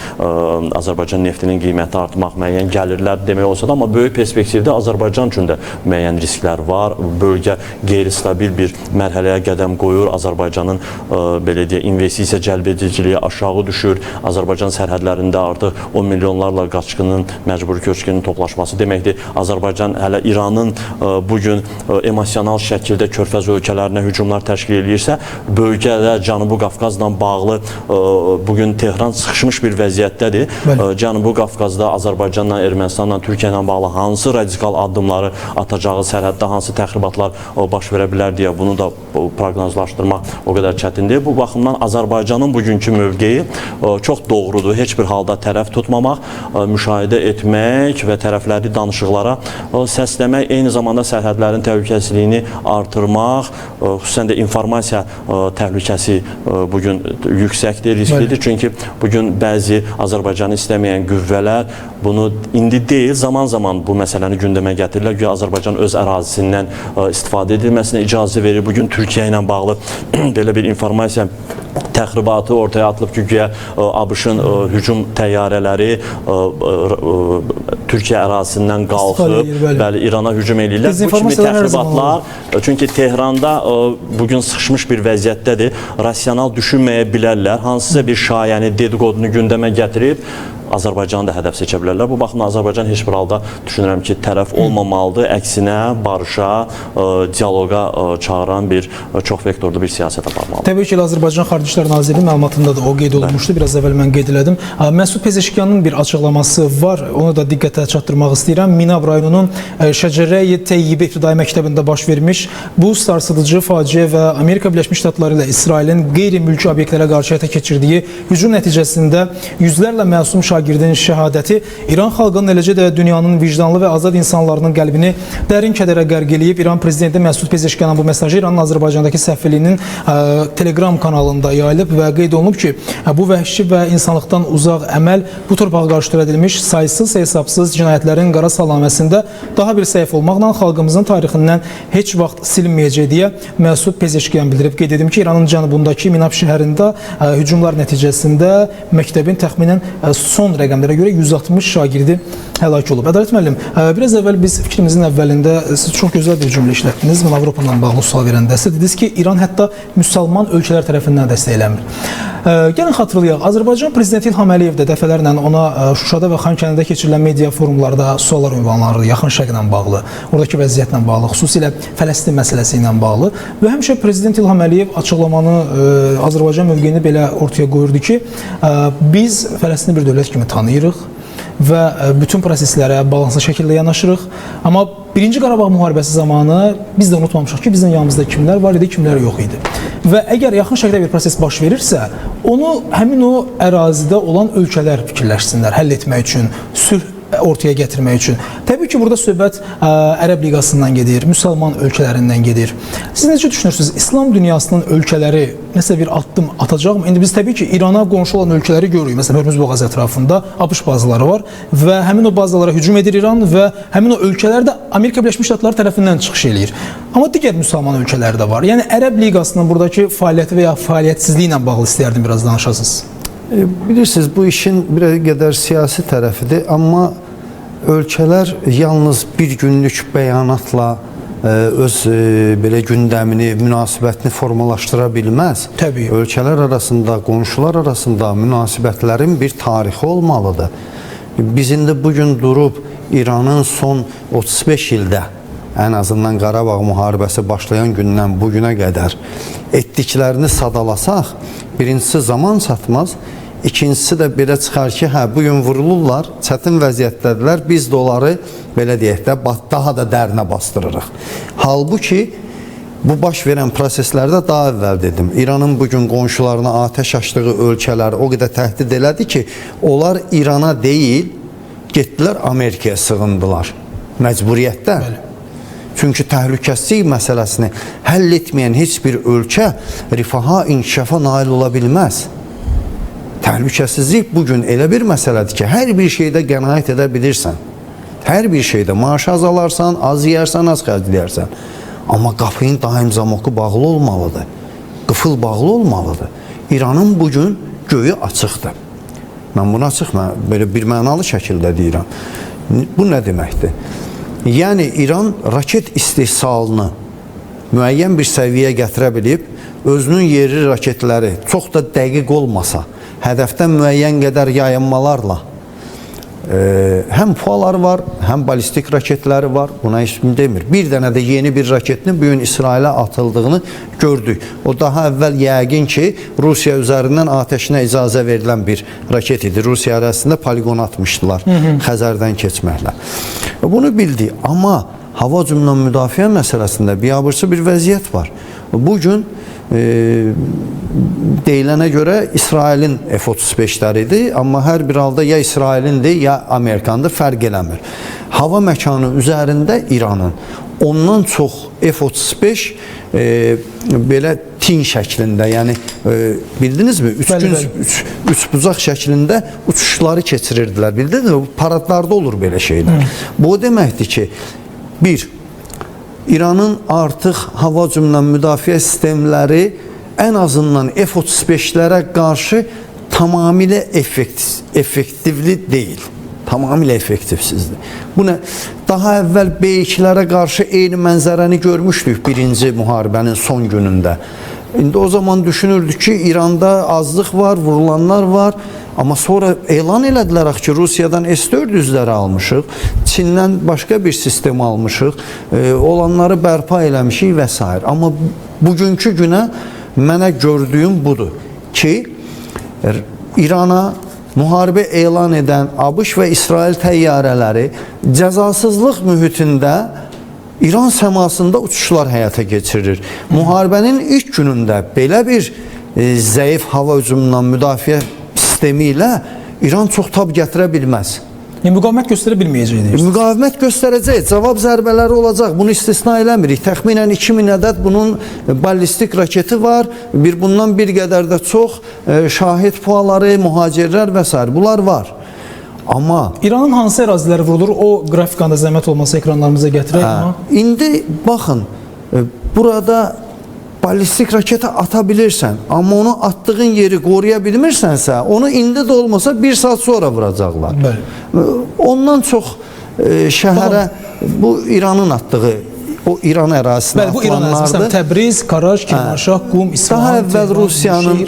Azərbaycan neftinin qiyməti artmaq, müəyyən gəlirlər demək olsa da, amma böyük perspektivdə Azərbaycan üçün də müəyyən risklər var. Bölgə qeyri-stabil bir mərhələyə qədəm qoyur. Azərbaycanın belə deyək, investisiya cəlbediciliyi aşağı düşür. Azərbaycan sərhədlərində artıq 10 milyonlarla qaçqının, məcburi köçkünün toplaşması deməkdir. Azərbaycan hələ İranın bugün emosional şəkildə körfəz ölkələrinə hücumlar təşkil edirsə, bölgədə Cənubi Qafqazla bağlı bugün Tehran sıxışmış bir vəziyyətdədir. Cənubi Qafqazda Azərbaycanla, Ermənistanla, Türkiyə ilə bağlı hansı radikal addımları atacağı, sərhəddə hansı təxribatlar baş verə bilər deyə bunu da proqnozlaşdırmaq o qədər çətindir. Bu baxımdan Azərbaycanın bugünkü mövqeyi çox doğrudur. Heç bir halda tərəf tutmamaq, müşahidə etmək və tərəfləri danışıqlara səsləmək, eyni zamanda sərhədlərin təhlükəsizliyini artırmaq, xüsusən də informasiya təhlükəsi bugün yüksəkdir, risklidir. Çünki bugün bəzi Azərbaycanı istəməyən qüvvələr bunu indi deyil, zaman-zaman bu məsələni gündəmə gətirirlər. Güya Azərbaycan öz ərazisindən istifadə edilməsinə icazə verir. Bugün Türkiyə ilə bağlı belə bir informasiya təxribatı ortaya atılıb ki, güya ABŞ-ın hücum təyyarələri Türkiyə ərazisindən qalxıb, bəli, İrana hücum edirlər. Bu kimi təxribatlar, çünki Tehranda bugün sıxışmış bir vəziyyətdədir, rasional düşünməyə bilərlər. Hansısa bir şayəni, dediqodunu gündəmə gətirib, Azərbaycanı da hədəf seçə bilərlər. Bu baxımdan Azərbaycan heç bir halda düşünürəm ki, tərəf olmamalıdır. Əksinə barışa, dialoqa çağıran bir çox vektorlu bir siyasət aparmalıdır. Təbii ki, Azərbaycan Xarici İşlər Nazirliyi məlumatında da o qeyd olunmuşdu. Biraz əvvəl mən qeyd elədim. Məsud Pezeşkiyanın bir açıqlaması var. Onu da diqqətə çatdırmaq istəyirəm. Minab rayonunun Şəcərə-i Teyyibə İbtidai məktəbində baş vermiş bu sarsıdıcı faciə və Amerika Birləşmiş Ştatları ilə İsrailin qeyri-mülki obyektlərə qarşı həyata keçirdiyi hücum nəticəsində yüzlərlə məsum şagirdin şəhadəti İran xalqının, eləcə də dünyanın vicdanlı və azad insanlarının qəlbini dərin kədərə qərq eləyib. İran prezidenti Məsud Pezeşkiyanın bu mesajı İranın Azərbaycandakı səfirliyinin Telegram kanalında yayılıb və qeyd olunub ki, bu vəhşi və insanlıqdan uzaq əməl bu torpağa qarşı törədilmiş saysız hesabsız cinayətlərin qara salnaməsində daha bir səhif olmaqla xalqımızın tarixindən heç vaxt silinməyəcək deyə Məsud Pezeşkiyan bildirib. Qeyd edim ki, İranın cənubundakı Minab şəhərində hücumlar nəticəsində məktəbin təxminən son rəqəmlərə görə 160 şagirdi həlak olub. Ədalət müəllim, biraz əvvəl biz fikrimizin əvvəlində siz çox gözəl bir cümlə işlətdiniz. Mən Avropa ilə bağlı sual verəndə siz dediniz ki, İran hətta müsəlman ölkələr tərəfindən dəstəklənmir. Gəlin xatırlayaq, Azərbaycan prezidenti İlham Əliyev də dəfələrlə ona Şuşada və Xankəndidə keçirilən media forumlarda suallar ünvanlanırdı, yaxın şərqlə bağlı, oradakı vəziyyətlə bağlı, xüsusilə Fələstin məsələsi ilə bağlı və həmişə prezident İlham Əliyev açıqlamanı, Azərbaycan mövqeyini belə ortaya qoyurdu ki, biz Fələstini bir dövlət kimi tanıyırıq və bütün proseslərə balanslı şəkildə yanaşırıq. Amma Birinci Qarabağ müharibəsi zamanı biz də unutmamışıq ki, bizim yanımızda kimlər var idi, kimlər yox idi. Və əgər yaxın şəkildə bir proses baş verirsə, onu həmin o ərazidə olan ölkələr fikirləşsinlər, həll etmək üçün, sülh ortaya gətirmək üçün. Təbii ki, burada söhbət Ərəb Liqasından gedir, müsəlman ölkələrindən gedir. Siz necə düşünürsünüz? İslam dünyasının ölkələri nəsə bir addım atacaqmı? İndi biz təbii ki, İrana qonşu olan ölkələri görürük. Məsələn, Hörmüz boğazı ətrafında ABŞ bazaları var və həmin o bazalara hücum edir İran və həmin o ölkələr də Amerika Birləşmiş Ştatları tərəfindən çıxış eləyir. Amma digər müsəlman ölkələri də var. Yəni Ərəb Liqasının buradakı fəaliyyəti və ya fəaliyyətsizliyi ilə bağlı istəyərdim biraz danışasınız. Bilirsiniz, bu işin bir qədər siyasi tərəfidir, amma ölkələr yalnız bir günlük bəyanatla öz belə gündəmini, münasibətini formalaşdıra bilməz. Təbii. Ölkələr arasında, qonşular arasında münasibətlərin bir tarixi olmalıdır. Biz indi bugün durub İranın son 35 ildə, ən azından Qarabağ müharibəsi başlayan gündən bugünə qədər etdiklərini sadalasaq, birincisi zaman çatmaz, İkincisi də belə çıxar ki, bugün vurulurlar, çətin vəziyyətdədirlər, biz də onları, belə deyək də, daha da dərinə bastırırıq. Halbuki, bu baş verən proseslərdə daha əvvəl dedim, İranın bugün qonşularına atəş açdığı ölkələri o qədər təhdid elədi ki, onlar İrana deyil, getdilər Amerikaya sığındılar, məcburiyyətdə. Çünki təhlükəsizlik məsələsini həll etməyən heç bir ölkə rifaha, inkişafa nail ola bilməz. Təhlükəsizlik bugün elə bir məsələdir ki, hər bir şeydə qənaət edə bilirsən. Hər bir şeydə maaş az alarsan, az yeyərsən, az xərcləyərsən. Amma qapının daim zamoku bağlı olmalıdır. Qıfıl bağlı olmalıdır. İranın bugün göyü açıqdır. Mən bunu açıq, belə bir mənalı şəkildə deyirəm. Bu nə deməkdir? Yəni, İran raket istehsalını müəyyən bir səviyyəyə gətirə bilib, özünün yerli raketləri çox da dəqiq olmasa, hədəfdən müəyyən qədər yayınmalarla həm PUA-ları var, həm balistik raketləri var, buna heç kim demir. Bir dənə də yeni bir raketinin bugün İsrailə atıldığını gördük. O daha əvvəl yəqin ki, Rusiya üzərindən atəşinə icazə verilən bir raket idi. Rusiya arasında poligon atmışdılar Xəzərdən keçməklə. Bunu bildik, amma hava hücumundan müdafiə məsələsində biabırçı bir vəziyyət var. Bugün deyilənə görə İsrailin F-35'ləridir, amma hər bir halda ya İsrailindir, ya Amerikandır, fərq eləmir. Hava məkanı üzərində İranın ondan çox F-35 belə tin şəklində, yəni bildinizmi? Üç bucaq şəklində uçuşları keçirirdilər, bildinizmi? Paradlarda olur belə şeylər. Bu o deməkdir ki, bir, İranın artıq hava hücumundan müdafiə sistemləri ən azından F-35'lərə qarşı tamamilə effektivli deyil. Tamamilə effektivsizdir. Bu nə? Daha əvvəl B2'lərə qarşı eyni mənzərəni görmüşdük birinci müharibənin son günündə. İndi o zaman düşünürdük ki İranda azlıq var, vurulanlar var. Amma sonra elan elədilər ki, Rusiyadan S-400'ləri almışıq, Çindən başqa bir sistem almışıq, olanları bərpa eləmişik və s. Amma bugünkü günə mənə gördüyüm budur ki, İrana müharibə elan edən ABŞ və İsrail təyyarələri cəzasızlıq mühitində İran səmasında uçuşlar həyata keçirir. Müharibənin ilk günündə belə bir zəif hava hücumundan müdafiə sistemi ilə İran çox tab gətirə bilməz. Müqavimət göstərə bilməyəcək deyirsiniz. Müqavimət göstərəcək, cavab zərbələri olacaq. Bunu istisna eləmirik. Təxminən 2000 ədəd bunun ballistik raketi var. Bundan bir qədər də çox şahid puaları, mühacirlər və s. bunlar var. Amma İranın hansı əraziləri vurulur? O qrafikanda zəhmət olmasa ekranlarımıza gətirək. İndi baxın, burada ballistik raketi atabilirsən, amma onu attığın yeri qoruya bilmirsənsə, onu indi də olmasa bir saat sonra vuracaqlar. Ondan çox şəhərə bu İranın atdığı o İran ərazisinə bu İran ərazisi, Təbriz, Karaj, Kirmanşah, Qum, İsfahan. Daha əvvəl Rusiyanın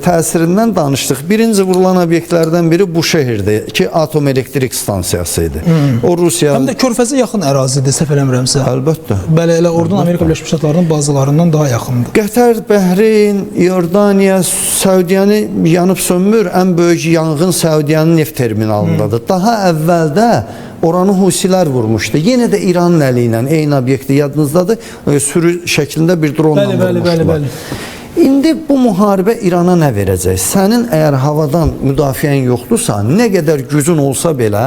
təsirindən danışdıq. Birinci vurulan obyektlərdən biri bu şəhərdir ki, atom elektrik stansiyası idi. O Rusiya Həm də Körfəzə yaxın ərazidir, səhv eləmirəmsə. Əlbəttə. Bəli, elə oradan Amerika Birləşmiş Ştatlarının bazalarından daha yaxındır. Qətər, Bəhreyn, İordaniya, Səudiyyəni yanıb sönmür. Ən böyük yanğın Səudiyyanın neft terminalındadır. Daha əvvəldə oranı Husilər vurmuşdu. Yenə də İranın əli ilə eyni obyekti yadınızdadır. Sürü şəklində bir dronla vurmuşdular. İndi bu müharibə İrana nə verəcək? Sənin əgər havadan müdafiən yoxdursa, nə qədər gücün olsa belə,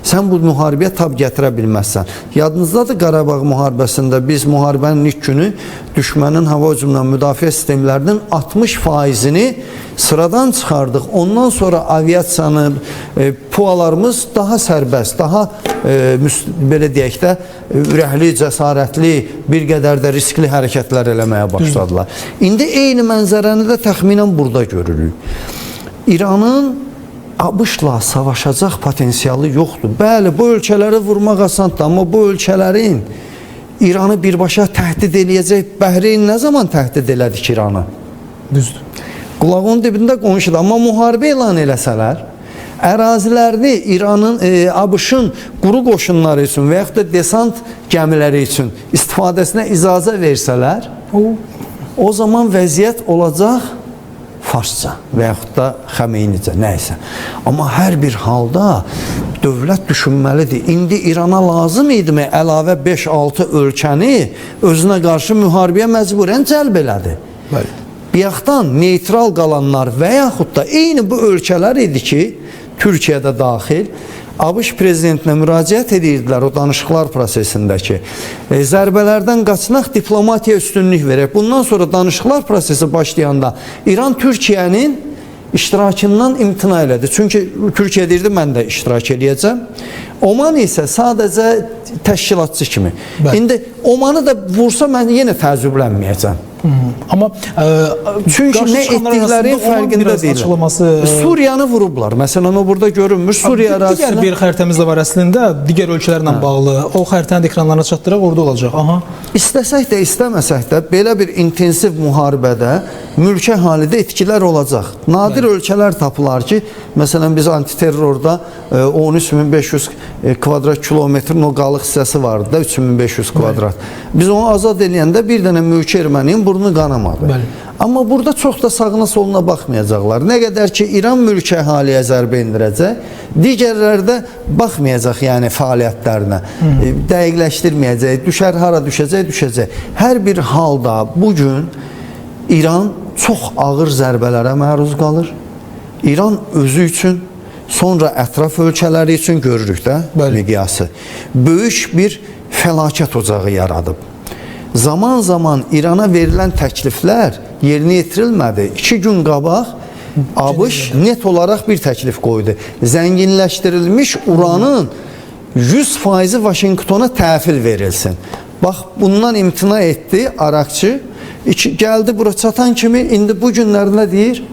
sən bu müharibəyə tab gətirə bilməzsən. Yadınızdadır Qarabağ müharibəsində biz müharibənin ilk günü düşmənin hava hücumundan müdafiə sistemlərinin 60%-ni sıradan çıxardıq. Ondan sonra aviasiyanın pualarımız daha sərbəst, daha belə deyək də ürəkli, cəsarətli, bir qədər də riskli hərəkətlər eləməyə başladılar. İndi eyni mənzərəni də təxminən burada görürük. İranın ABŞ-la savaşacaq potensialı yoxdur. Bəli, bu ölkələri vurmaq asandır, amma bu ölkələrin İranı birbaşa təhdid eləyəcək. Bəhreyn nə zaman təhdid elədik İranı? Düzdür. Qulağının dibində qonşudur. Amma müharibə elan eləsələr, ərazilərini İranın, ABŞ-ın quru qoşunları üçün və yaxud da desant gəmiləri üçün istifadəsinə icazə versələr, o zaman vəziyyət olacaq farsça və yaxud da Xəmeynicə, nəysə. Amma hər bir halda dövlət düşünməlidir. İndi İrana lazım idimi əlavə 5-6 ölkəni özünə qarşı müharibəyə məcburən cəlb elədi. Biyaxdan neytral qalanlar və yaxud da eyni bu ölkələr idi ki, Türkiyədə daxil, ABŞ prezidentinə müraciət edirdilər o danışıqlar prosesindəki. Zərbələrdən qaçınaq, diplomatiya üstünlük verək. Bundan sonra danışıqlar prosesi başlayanda İran Türkiyənin iştirakından imtina elədi. Çünki Türkiyə deyirdi, mən də iştirak eləyəcəm. Oman isə sadəcə təşkilatçı kimi. İndi Omanı da vursa mən yenə təəccüblənməyəcəm. Amma çünki nə etdiklərinin fərqində deyil. Suriyanı vurublar. Məsələn, o burada görünmür. Suriya ərazisində digər bir xəritəmiz də var əslində. Digər ölkələrlə bağlı. O xəritəni də ekranlarına çatdıraq, orada olacaq. İstəsək də, istəməsək də belə bir intensiv müharibədə mülki əhalidə etkilər olacaq. Nadir ölkələr tapılar ki, məsələn, biz antiterrorda 13.500 kvadrat kilometrin o qalıq hissəsi vardı da, 3.500 kvadrat. Biz onu azad eləyəndə bir dənə mülki erməninin burnu qanamadı. Amma burada çox da sağına soluna baxmayacaqlar. Nə qədər ki, İran mülki əhaliyə zərbə indirəcək, digərlərdə baxmayacaq yəni fəaliyyətlərinə, dəqiqləşdirməyəcək, düşər, hara düşəcək, düşəcək. Hər bir halda bugün İran çox ağır zərbələrə məruz qalır. İran özü üçün, sonra ətraf ölkələri üçün görürük də miqyası. Böyük bir fəlakət ocağı yaradıb. Zaman-zaman İrana verilən təkliflər yerinə yetirilmədi. 2 gün qabaq ABŞ net olaraq bir təklif qoydu. Zənginləşdirilmiş uranın 100% Vaşinqtona təhvil verilsin. Bax, bundan imtina etdi Araqçı. Gəldi bura çatan kimi, indi bu günlərdə deyir,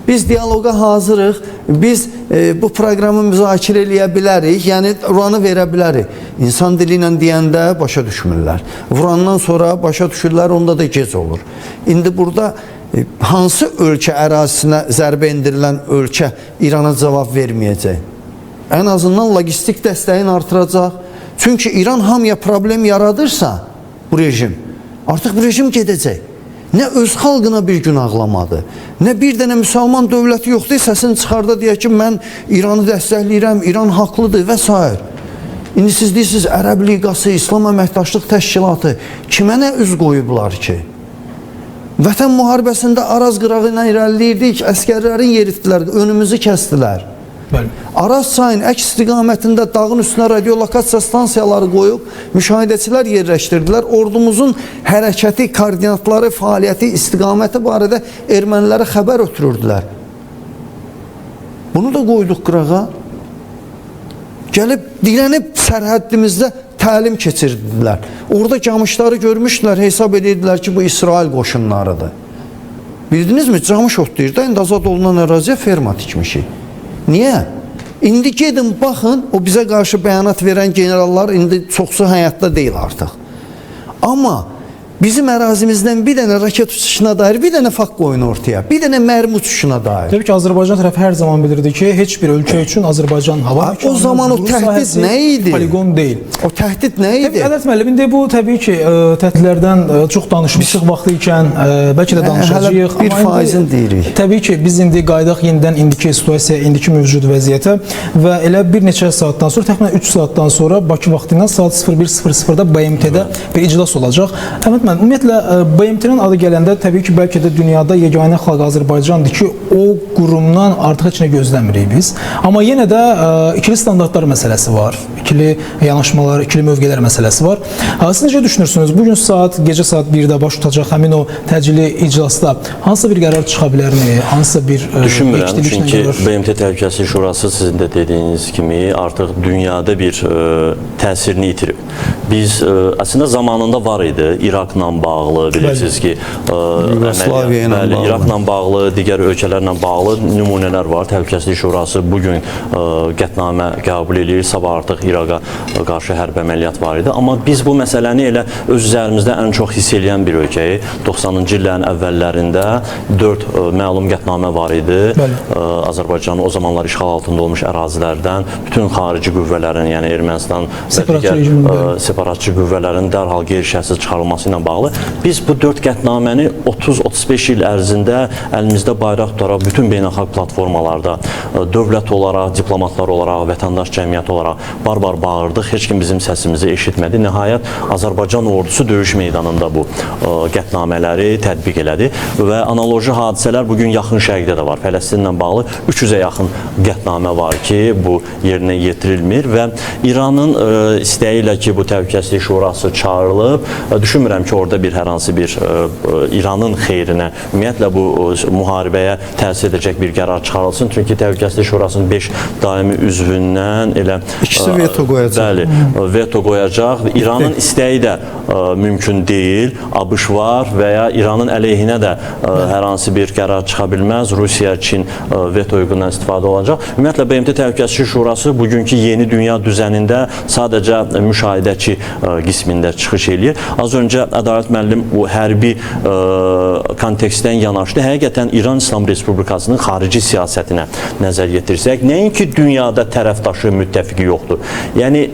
biz diyaloqa hazırıq, biz bu proqramı müzakirə eləyə bilərik, yəni uranı verə bilərik. İnsan dili ilə deyəndə başa düşmürlər. Vurandan sonra başa düşürlər, onda da gec olur. İndi burada hansı ölkə ərazisinə zərbə endirilən ölkə İrana cavab verməyəcək? Ən azından logistik dəstəyin artıracaq. Çünki İran hamıya problem yaradırsa bu rejim, artıq bu rejim gedəcək. Nə öz xalqına bir gün ağlamadı, nə bir dənə müsəlman dövləti yoxdur, səsini çıxarda deyək ki, mən İranı dəstəkləyirəm, İran haqlıdır və s. İndi siz deyirsiniz, Ərəb Liqası, İslam Əməkdaşlıq Təşkilatı kimə nə üz qoyublar ki? Vətən müharibəsində Araz qırağı ilə irəliləyirdik, əskərlərin yeritdilər, önümüzü kəsdilər. Bəli. Araz çayın əks istiqamətində dağın üstünə radiolokasiya stansiyaları qoyub müşahidəçilər yerləşdirdilər. Ordumuzun hərəkəti, koordinatları, fəaliyyəti, istiqaməti barədə ermənilərə xəbər ötürürdülər. Bunu da qoyduq qırağa. Gəlib, dilənib sərhəddimizdə təlim keçirdilər. Orada camışları görmüşdülər, hesab edirdilər ki, bu İsrail qoşunlarıdır. Bildinizmi? Camış otlayır da, indi azad olunan əraziyə ferma tikmişik. Niyə? İndi gedin, baxın, o bizə qarşı bəyanat verən generallar indi çoxsu həyatda deyil artıq. Amma bizim ərazimizdən bir dənə raket uçuşuna dair bir dənə fakt qoyun ortaya, bir dənə mərmi uçuşuna dair. Təbii ki, Azərbaycan tərəfi hər zaman bilirdi ki, heç bir ölkə üçün Azərbaycan hava O zaman o təhdid nə idi? Poligon deyil. O təhdid nə idi? Ədalət müəllim, indi bu təbii ki, təhdidlərdən çox danışmışıq vaxtı ikən, bəlkə də danışacağıq. Hələ 1%-ni deyirik. Təbii ki, biz indi qaydaq yenidən indiki situasiya, indiki mövcud vəziyyətə və elə bir neçə saatdan sonra, təxminən 3 saatdan sonra Bakı vaxtı ilə saat 01:00-da BMT-də bir iclas olacaq. Ümumiyyətlə, BMT-nin adı gələndə təbii ki, bəlkə də dünyada yeganə xalq Azərbaycandır ki, o qurumdan artıq heç nə gözləmirik biz. Amma yenə də ikili standartlar məsələsi var, ikili yanaşmalar, ikili mövqelər məsələsi var. Siz necə düşünürsünüz? Bugün gecə saat 1-də baş tutacaq həmin o təcili iclasda hansısa bir qərar çıxa bilərmi? Hansısa bir düşünmürəm, çünki BMT Təhlükəsizlik Şurası sizin də dediyiniz kimi artıq dünyada bir təsirini itirib. Biz əslində zamanında var idi, İraqla bağlı, bilirsiniz ki, İraqla bağlı, digər ölkələrlə bağlı nümunələr var. Təhlükəsizlik Şurası bugün qətnamə qəbul edir, sabah artıq İraqa qarşı hərbi əməliyyat var idi. Amma biz bu məsələni elə öz üzərimizdə ən çox hiss edən bir ölkəyi. 90-cı illərin əvvəllərində 4 məlum qətnamə var idi. Azərbaycanın o zamanlar işğal altında olmuş ərazilərdən bütün xarici qüvvələrin, yəni Ermənistan və digər separatçı qüvvələrin dərhal qeyri-şərtsiz çıxarılması ilə bağlı. Biz bu 4 qətnaməni 30-35 il ərzində əlimizdə bayraq tutaraq bütün beynəlxalq platformalarda dövlət olaraq, diplomatlar olaraq, vətəndaş cəmiyyəti olaraq barbar bağırdıq. Heç kim bizim səsimizi eşitmədi. Nəhayət Azərbaycan ordusu döyüş meydanında bu qətnamələri tətbiq elədi və analoji hadisələr bugün yaxın şərqdə də var. Fələstinlə bağlı 300-ə yaxın qətnamə var ki, bu yerinə yetirilmir və İranın istəyi ilə ki, bu Təhlükəsizlik Şurası çağırılıb, düşünmürəm ki, orada bir hər hansı bir İranın xeyrinə, ümumiyyətlə bu müharibəyə təsir edəcək bir qərar çıxarılsın. Çünki Təhlükəsizlik Şurasının 5 daimi üzvündən elə ikisi veto qoyacaq. Bəli, veto qoyacaq. İranın istəyi də mümkün deyil. ABŞ var və ya İranın əleyhinə də hər hansı bir qərar çıxa bilməz. Rusiya, Çin veto hüququndan istifadə olacaq. Ümumiyyətlə BMT Təhlükəsizlik Şurası bugünkü yeni dünya düzənində sadəcə müşahidəçi qismində çıxış eləyir. Az öncə Ədalət müəllim bu hərbi kontekstdən yanaşdı. Həqiqətən İran İslam Respublikasının xarici siyasətinə nəzər yetirsək, nəinki dünyada tərəfdaşı, müttəfiqi yoxdur. Yəni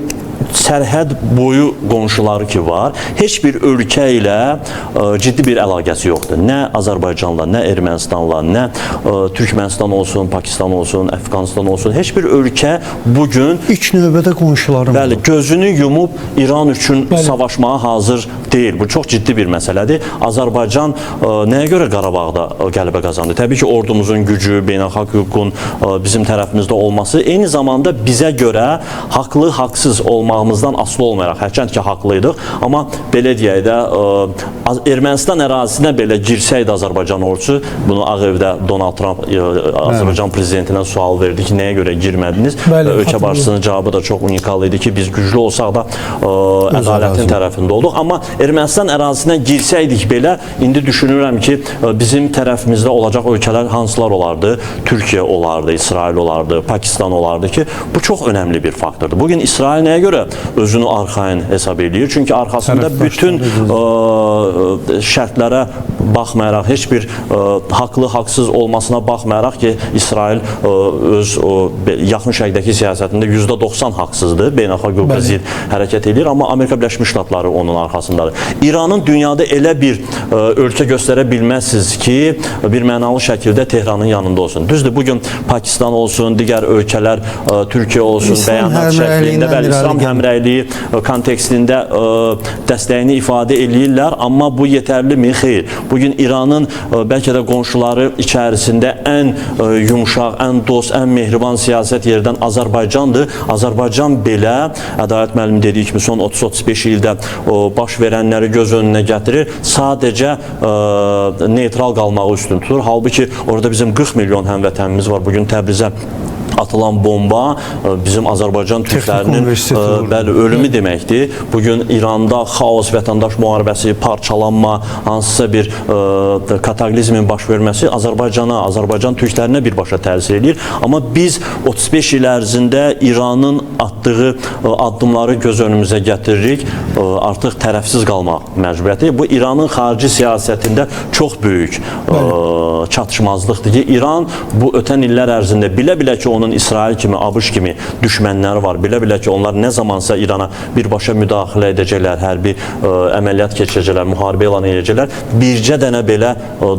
sərhəd boyu qonşuları ki var, heç bir ölkə ilə ciddi bir əlaqəsi yoxdur. Nə Azərbaycanla, nə Ermənistanla, nə Türkmənistan olsun, Pakistan olsun, Əfqanistan olsun, heç bir ölkə bugün İlk növbədə qonşularım. Bəli, gözünü yumub İran üçün savaşmağa hazır deyil. Bu çox ciddi bir məsələdir. Azərbaycan nəyə görə Qarabağda qələbə qazandı? Təbii ki, ordumuzun gücü, beynəlxalq hüququn bizim tərəfimizdə olması, eyni zamanda bizə görə haqlı, haqsız olmağımızdan asılı olmayaraq, hərçənd ki, haqlıydıq, amma belə deyək də, Ermənistan ərazisinə belə girsəydi Azərbaycan ordusu, bunu Ağ Evdə Donald Trump Azərbaycan prezidentinə sual verdi ki, nəyə görə girmədiniz? Ölkə başçısının cavabı da çox unikal idi ki, biz güclü olsaq da ədalətin tərəfində olduq. Amma Ermənistan ərazisinə girsəydik belə, indi düşünürəm ki, bizim tərəfimizdə olacaq ölkələr hansılar olardı? Türkiyə olardı, İsrail olardı, Pakistan olardı ki, bu çox önəmli bir faktordur. Bugün İsrail nəyə görə özünü arxayın hesab edir? Çünki arxasında bütün şərtlərə baxmayaraq, heç bir haqlı, haqsız olmasına baxmayaraq ki, İsrail öz yaxın şərqdəki siyasətində %90 haqsızdır, beynəlxalq hüquqa zidd hərəkət edir, amma Amerika Birləşmiş Ştatları onun arxasındadır. İranın dünyada elə bir ölkə göstərə bilməzsiniz ki, bir mənalı şəkildə Tehranın yanında olsun. Düzdür, bugün Pakistan olsun, digər ölkələr, Türkiyə olsun, bəyanat şəklində, bəli, İslam həmrəyliyi kontekstində dəstəyini ifadə edirlər, amma bu yetərlimi? Xeyr. Bugün İranın bəlkə də qonşuları içərisində ən yumuşaq, ən dost, ən mehriban siyasət yeridən Azərbaycandır. Azərbaycan belə, Ədalət müəllimi dediyi kimi, son 30-35 ildə baş verənləri göz önünə gətirir, sadəcə neytral qalmağı üstün tutur. Halbuki orada bizim 40 milyon həmvətənimiz var. Bugün Təbrizə atılan bomba bizim Azərbaycan türklərinin ölümü deməkdir. Bugün İranda xaos, vətəndaş müharibəsi, parçalanma, hansısa bir kataklizmin baş verməsi Azərbaycana, Azərbaycan türklərinə birbaşa təsir edir. Amma biz 35 il ərzində İranın atdığı addımları göz önümüzə gətiririk. Artıq tərəfsiz qalmaq məcburiyyəti. Bu İranın xarici siyasətində çox böyük çatışmazlıqdır ki, İran bu ötən illər ərzində bilə-bilə ki, onun İsrail kimi, ABŞ kimi düşmənləri var. Bilə-bilə ki, onlar nə zamansa İrana birbaşa müdaxilə edəcəklər, hərbi əməliyyat keçirəcəklər, müharibə elan edəcəklər. Bircə dənə belə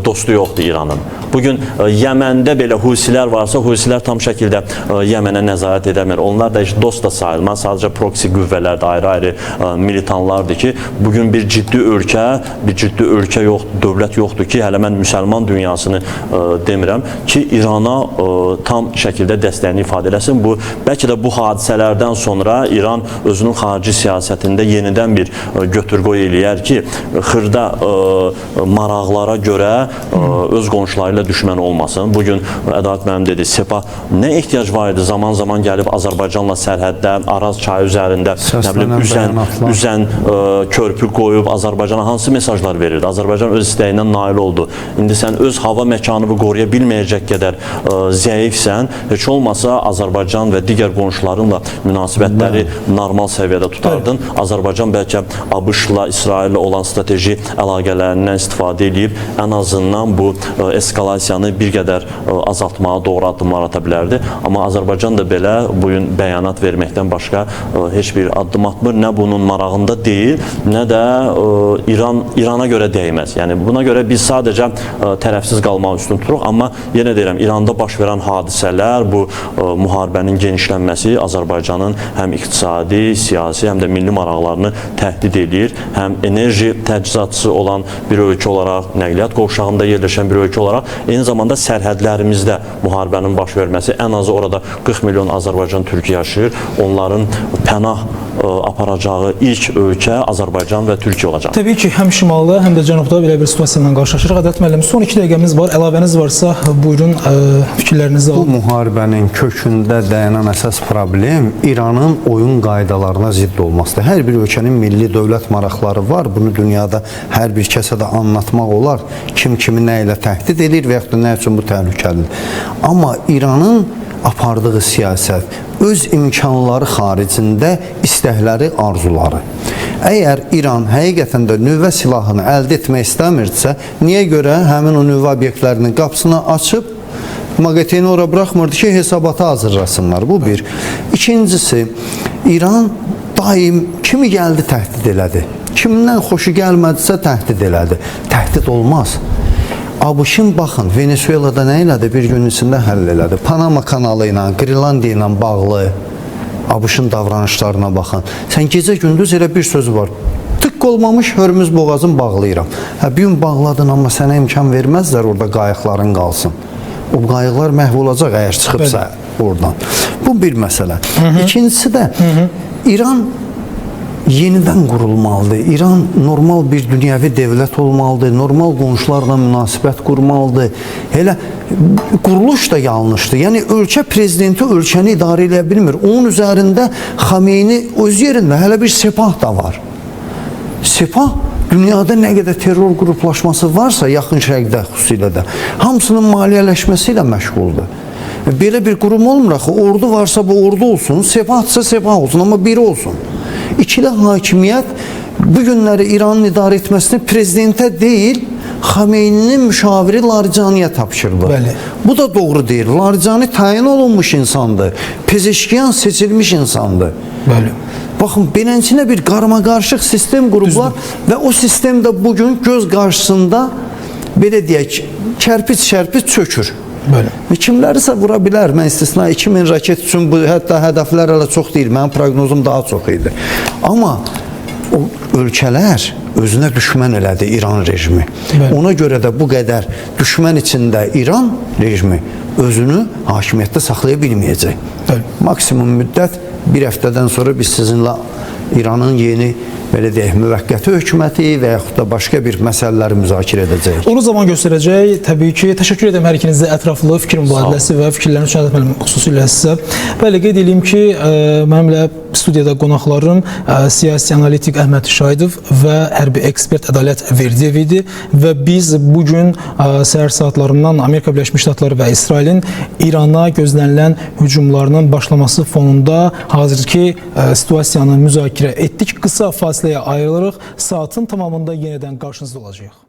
dostu yoxdur İranın. Bugün Yəməndə belə Husilər varsa, Husilər tam şəkildə Yəmənə nəzarət edəmir. Onlar da heç dost da sayılmaz. Sadəcə proksi qüvvələrdə ayrı-ayrı militanlardır ki, bugün bir ciddi ölkə yoxdur, dövlət yoxdur ki, hələ mən müsəlman dünyasını demirəm ki, İrana tam şəkildə dəstəyini ifadə eləsin. Bəlkə də bu hadisələrdən sonra İran özünün xarici siyasətində yenidən bir götür-qoy eləyər ki, xırda maraqlara görə öz qonşuları ilə düşmən olmasın. Bugün Ədalət müəllim dedi, Sepah nə ehtiyac var idi? Zaman-zaman gəlib Azərbaycanla sərhəddə, Araz çayı üzərində üzən körpü qoyub Azərbaycana hansı mesajlar verirdi? Azərbaycan öz istəyindən nail oldu. İndi sən öz hava məkanını qoruya bilməyəcək qədər zəifsən, heç olmasa Azərbaycan və digər qonşularınla münasibətləri normal səviyyədə tutardın. Azərbaycan bəlkə ABŞ-la, İsraillə olan strateji əlaqələrindən istifadə edib ən azından bu eskalasiyanı bir qədər azaltmağa doğru addımlar ata bilərdi. Amma Azərbaycan da belə bugün bəyanat verməkdən başqa heç bir addım atmır. Nə bunun marağında deyil, nə də İrana görə dəyməz. Yəni buna görə biz sadəcə tərəfsiz qalmaq üstün tuturuq. Amma yenə deyirəm, İranda baş verən hadisələr, bu müharibənin genişlənməsi Azərbaycanın həm iqtisadi, siyasi, həm də milli maraqlarını təhdid edir. Həm enerji təchizatçısı olan bir ölkə olaraq, nəqliyyat qovşağında yerləşən bir ölkə olaraq, eyni zamanda sərhədlərimizdə müharibənin baş verməsi, ən azı orada 40 milyon Azərbaycan türkü yaşayır. Onların pənah aparacağı ilk ölkə Azərbaycan və Türkiyə olacaq. Təbii ki, həm şimalda, həm də cənubda belə bir situasiya ilə qarşılaşırıq. Ədalət müəllim, son 2 dəqiqəmiz var. Əlavəniz varsa, buyurun, fikirlərinizi alın. Bu müharibənin kökündə dayanan əsas problem İranın oyun qaydalarına zidd olmasıdır. Hər bir ölkənin milli dövlət maraqları var. Bunu dünyada hər bir kəsə də anlatmaq olar. Kim kimi nə ilə təhdid edir və yaxud da nə üçün bu təhlükəlidir. Amma İranın apardığı siyasət öz imkanları xaricində istəkləri, arzuları. Əgər İran həqiqətən də nüvə silahını əldə etmək istəmirsə, niyə görə həmin o nüvə obyektlərinin qapısını açıb MAQATE-ni ora buraxmırdı ki, hesabata hazırlasınlar. Bu bir. İkincisi, İran daim kimi gəldi təhdid elədi. Kimdən xoşu gəlmədisə təhdid elədi. Təhdid olmaz. ABŞ-ın baxın, Venezuelada nə elədi? Bir gün içində həll elədi. Panama kanalı ilə, Qrilandiya ilə bağlı ABŞ-ın davranışlarına baxın. Sən gecə-gündüz elə bir sözü var. Tık olmamış Hörmüz boğazını bağlayıram. Bir gün bağladın, amma sənə imkan verməzlər orada qayıqların qalsın. O qayıqlar məhv olacaq əgər çıxıbsa oradan. Bu bir məsələ. İkincisi də İran yenidən qurulmalıdır. İran normal bir dünyəvi dövlət olmalıdır. Normal qonşularla münasibət qurmalıdır. Elə quruluş da yanlışdır. Yəni ölkə prezidenti ölkəni idarə edə bilmir. Onun üzərində Xameyni öz yerində hələ bir Sepah da var. Sepah dünyada nə qədər terror qruplaşması varsa, yaxın şərqdə xüsusilə də, hamısının maliyyələşməsi ilə məşğuldur. Belə bir qurum olmur axı, ordu varsa bu ordu olsun, sepahsa sepah olsun, amma biri olsun. İkili hakimiyyət bu günləri İranın idarə etməsini prezidentə deyil, Xameyninin müşaviri Larijaniyə tapşırılır. Bəli. Bu da doğru deyil. Larijani təyin olunmuş insandır. Pezeşkiyan seçilmiş insandır. Bəli. Baxın, beləncə bir qarmaqarışıq sistem qurublar və o sistem də bugün göz qarşısında belə deyək, kərpic çökür. Bəli. Kimlərisə vura bilər. Mən istisna 2000 raket üçün bu hətta hədəflər hələ çox deyil. Mənim proqnozum daha çox idi. Amma o ölkələr özünə düşmən elədi İran rejimi. Bəli. Ona görə də bu qədər düşmən içində İran rejimi özünü hakimiyyətdə saxlaya bilməyəcək. Bəli. Maksimum müddət bir həftədən sonra biz sizinlə İranın yeni belə deyək, müvəqqəti hökuməti və yaxud da başqa bir məsələləri müzakirə edəcəyik. Onu zaman göstərəcək. Təbii ki, təşəkkür edirəm hər ikinizə ətraflı fikir mübadiləsi və fikirlərin üçün müəllim xüsusilə sizə. Bəli, qeyd edeyim ki, mənimlə studiyada qonaqlarım siyasi analitik Əhməd Şahidov və hərbi ekspert Ədalət Verdiyev idi və biz bugün səhər saatlarından Amerika Birləşmiş Ştatları və İsrailin İrana gözlənilən hücumlarının başlaması fonunda hazırki situasiyanı müzakirə etdik. Qısa fasiləyə ayrılırıq. Saatın tamamında yenidən qarşınızda olacağıq.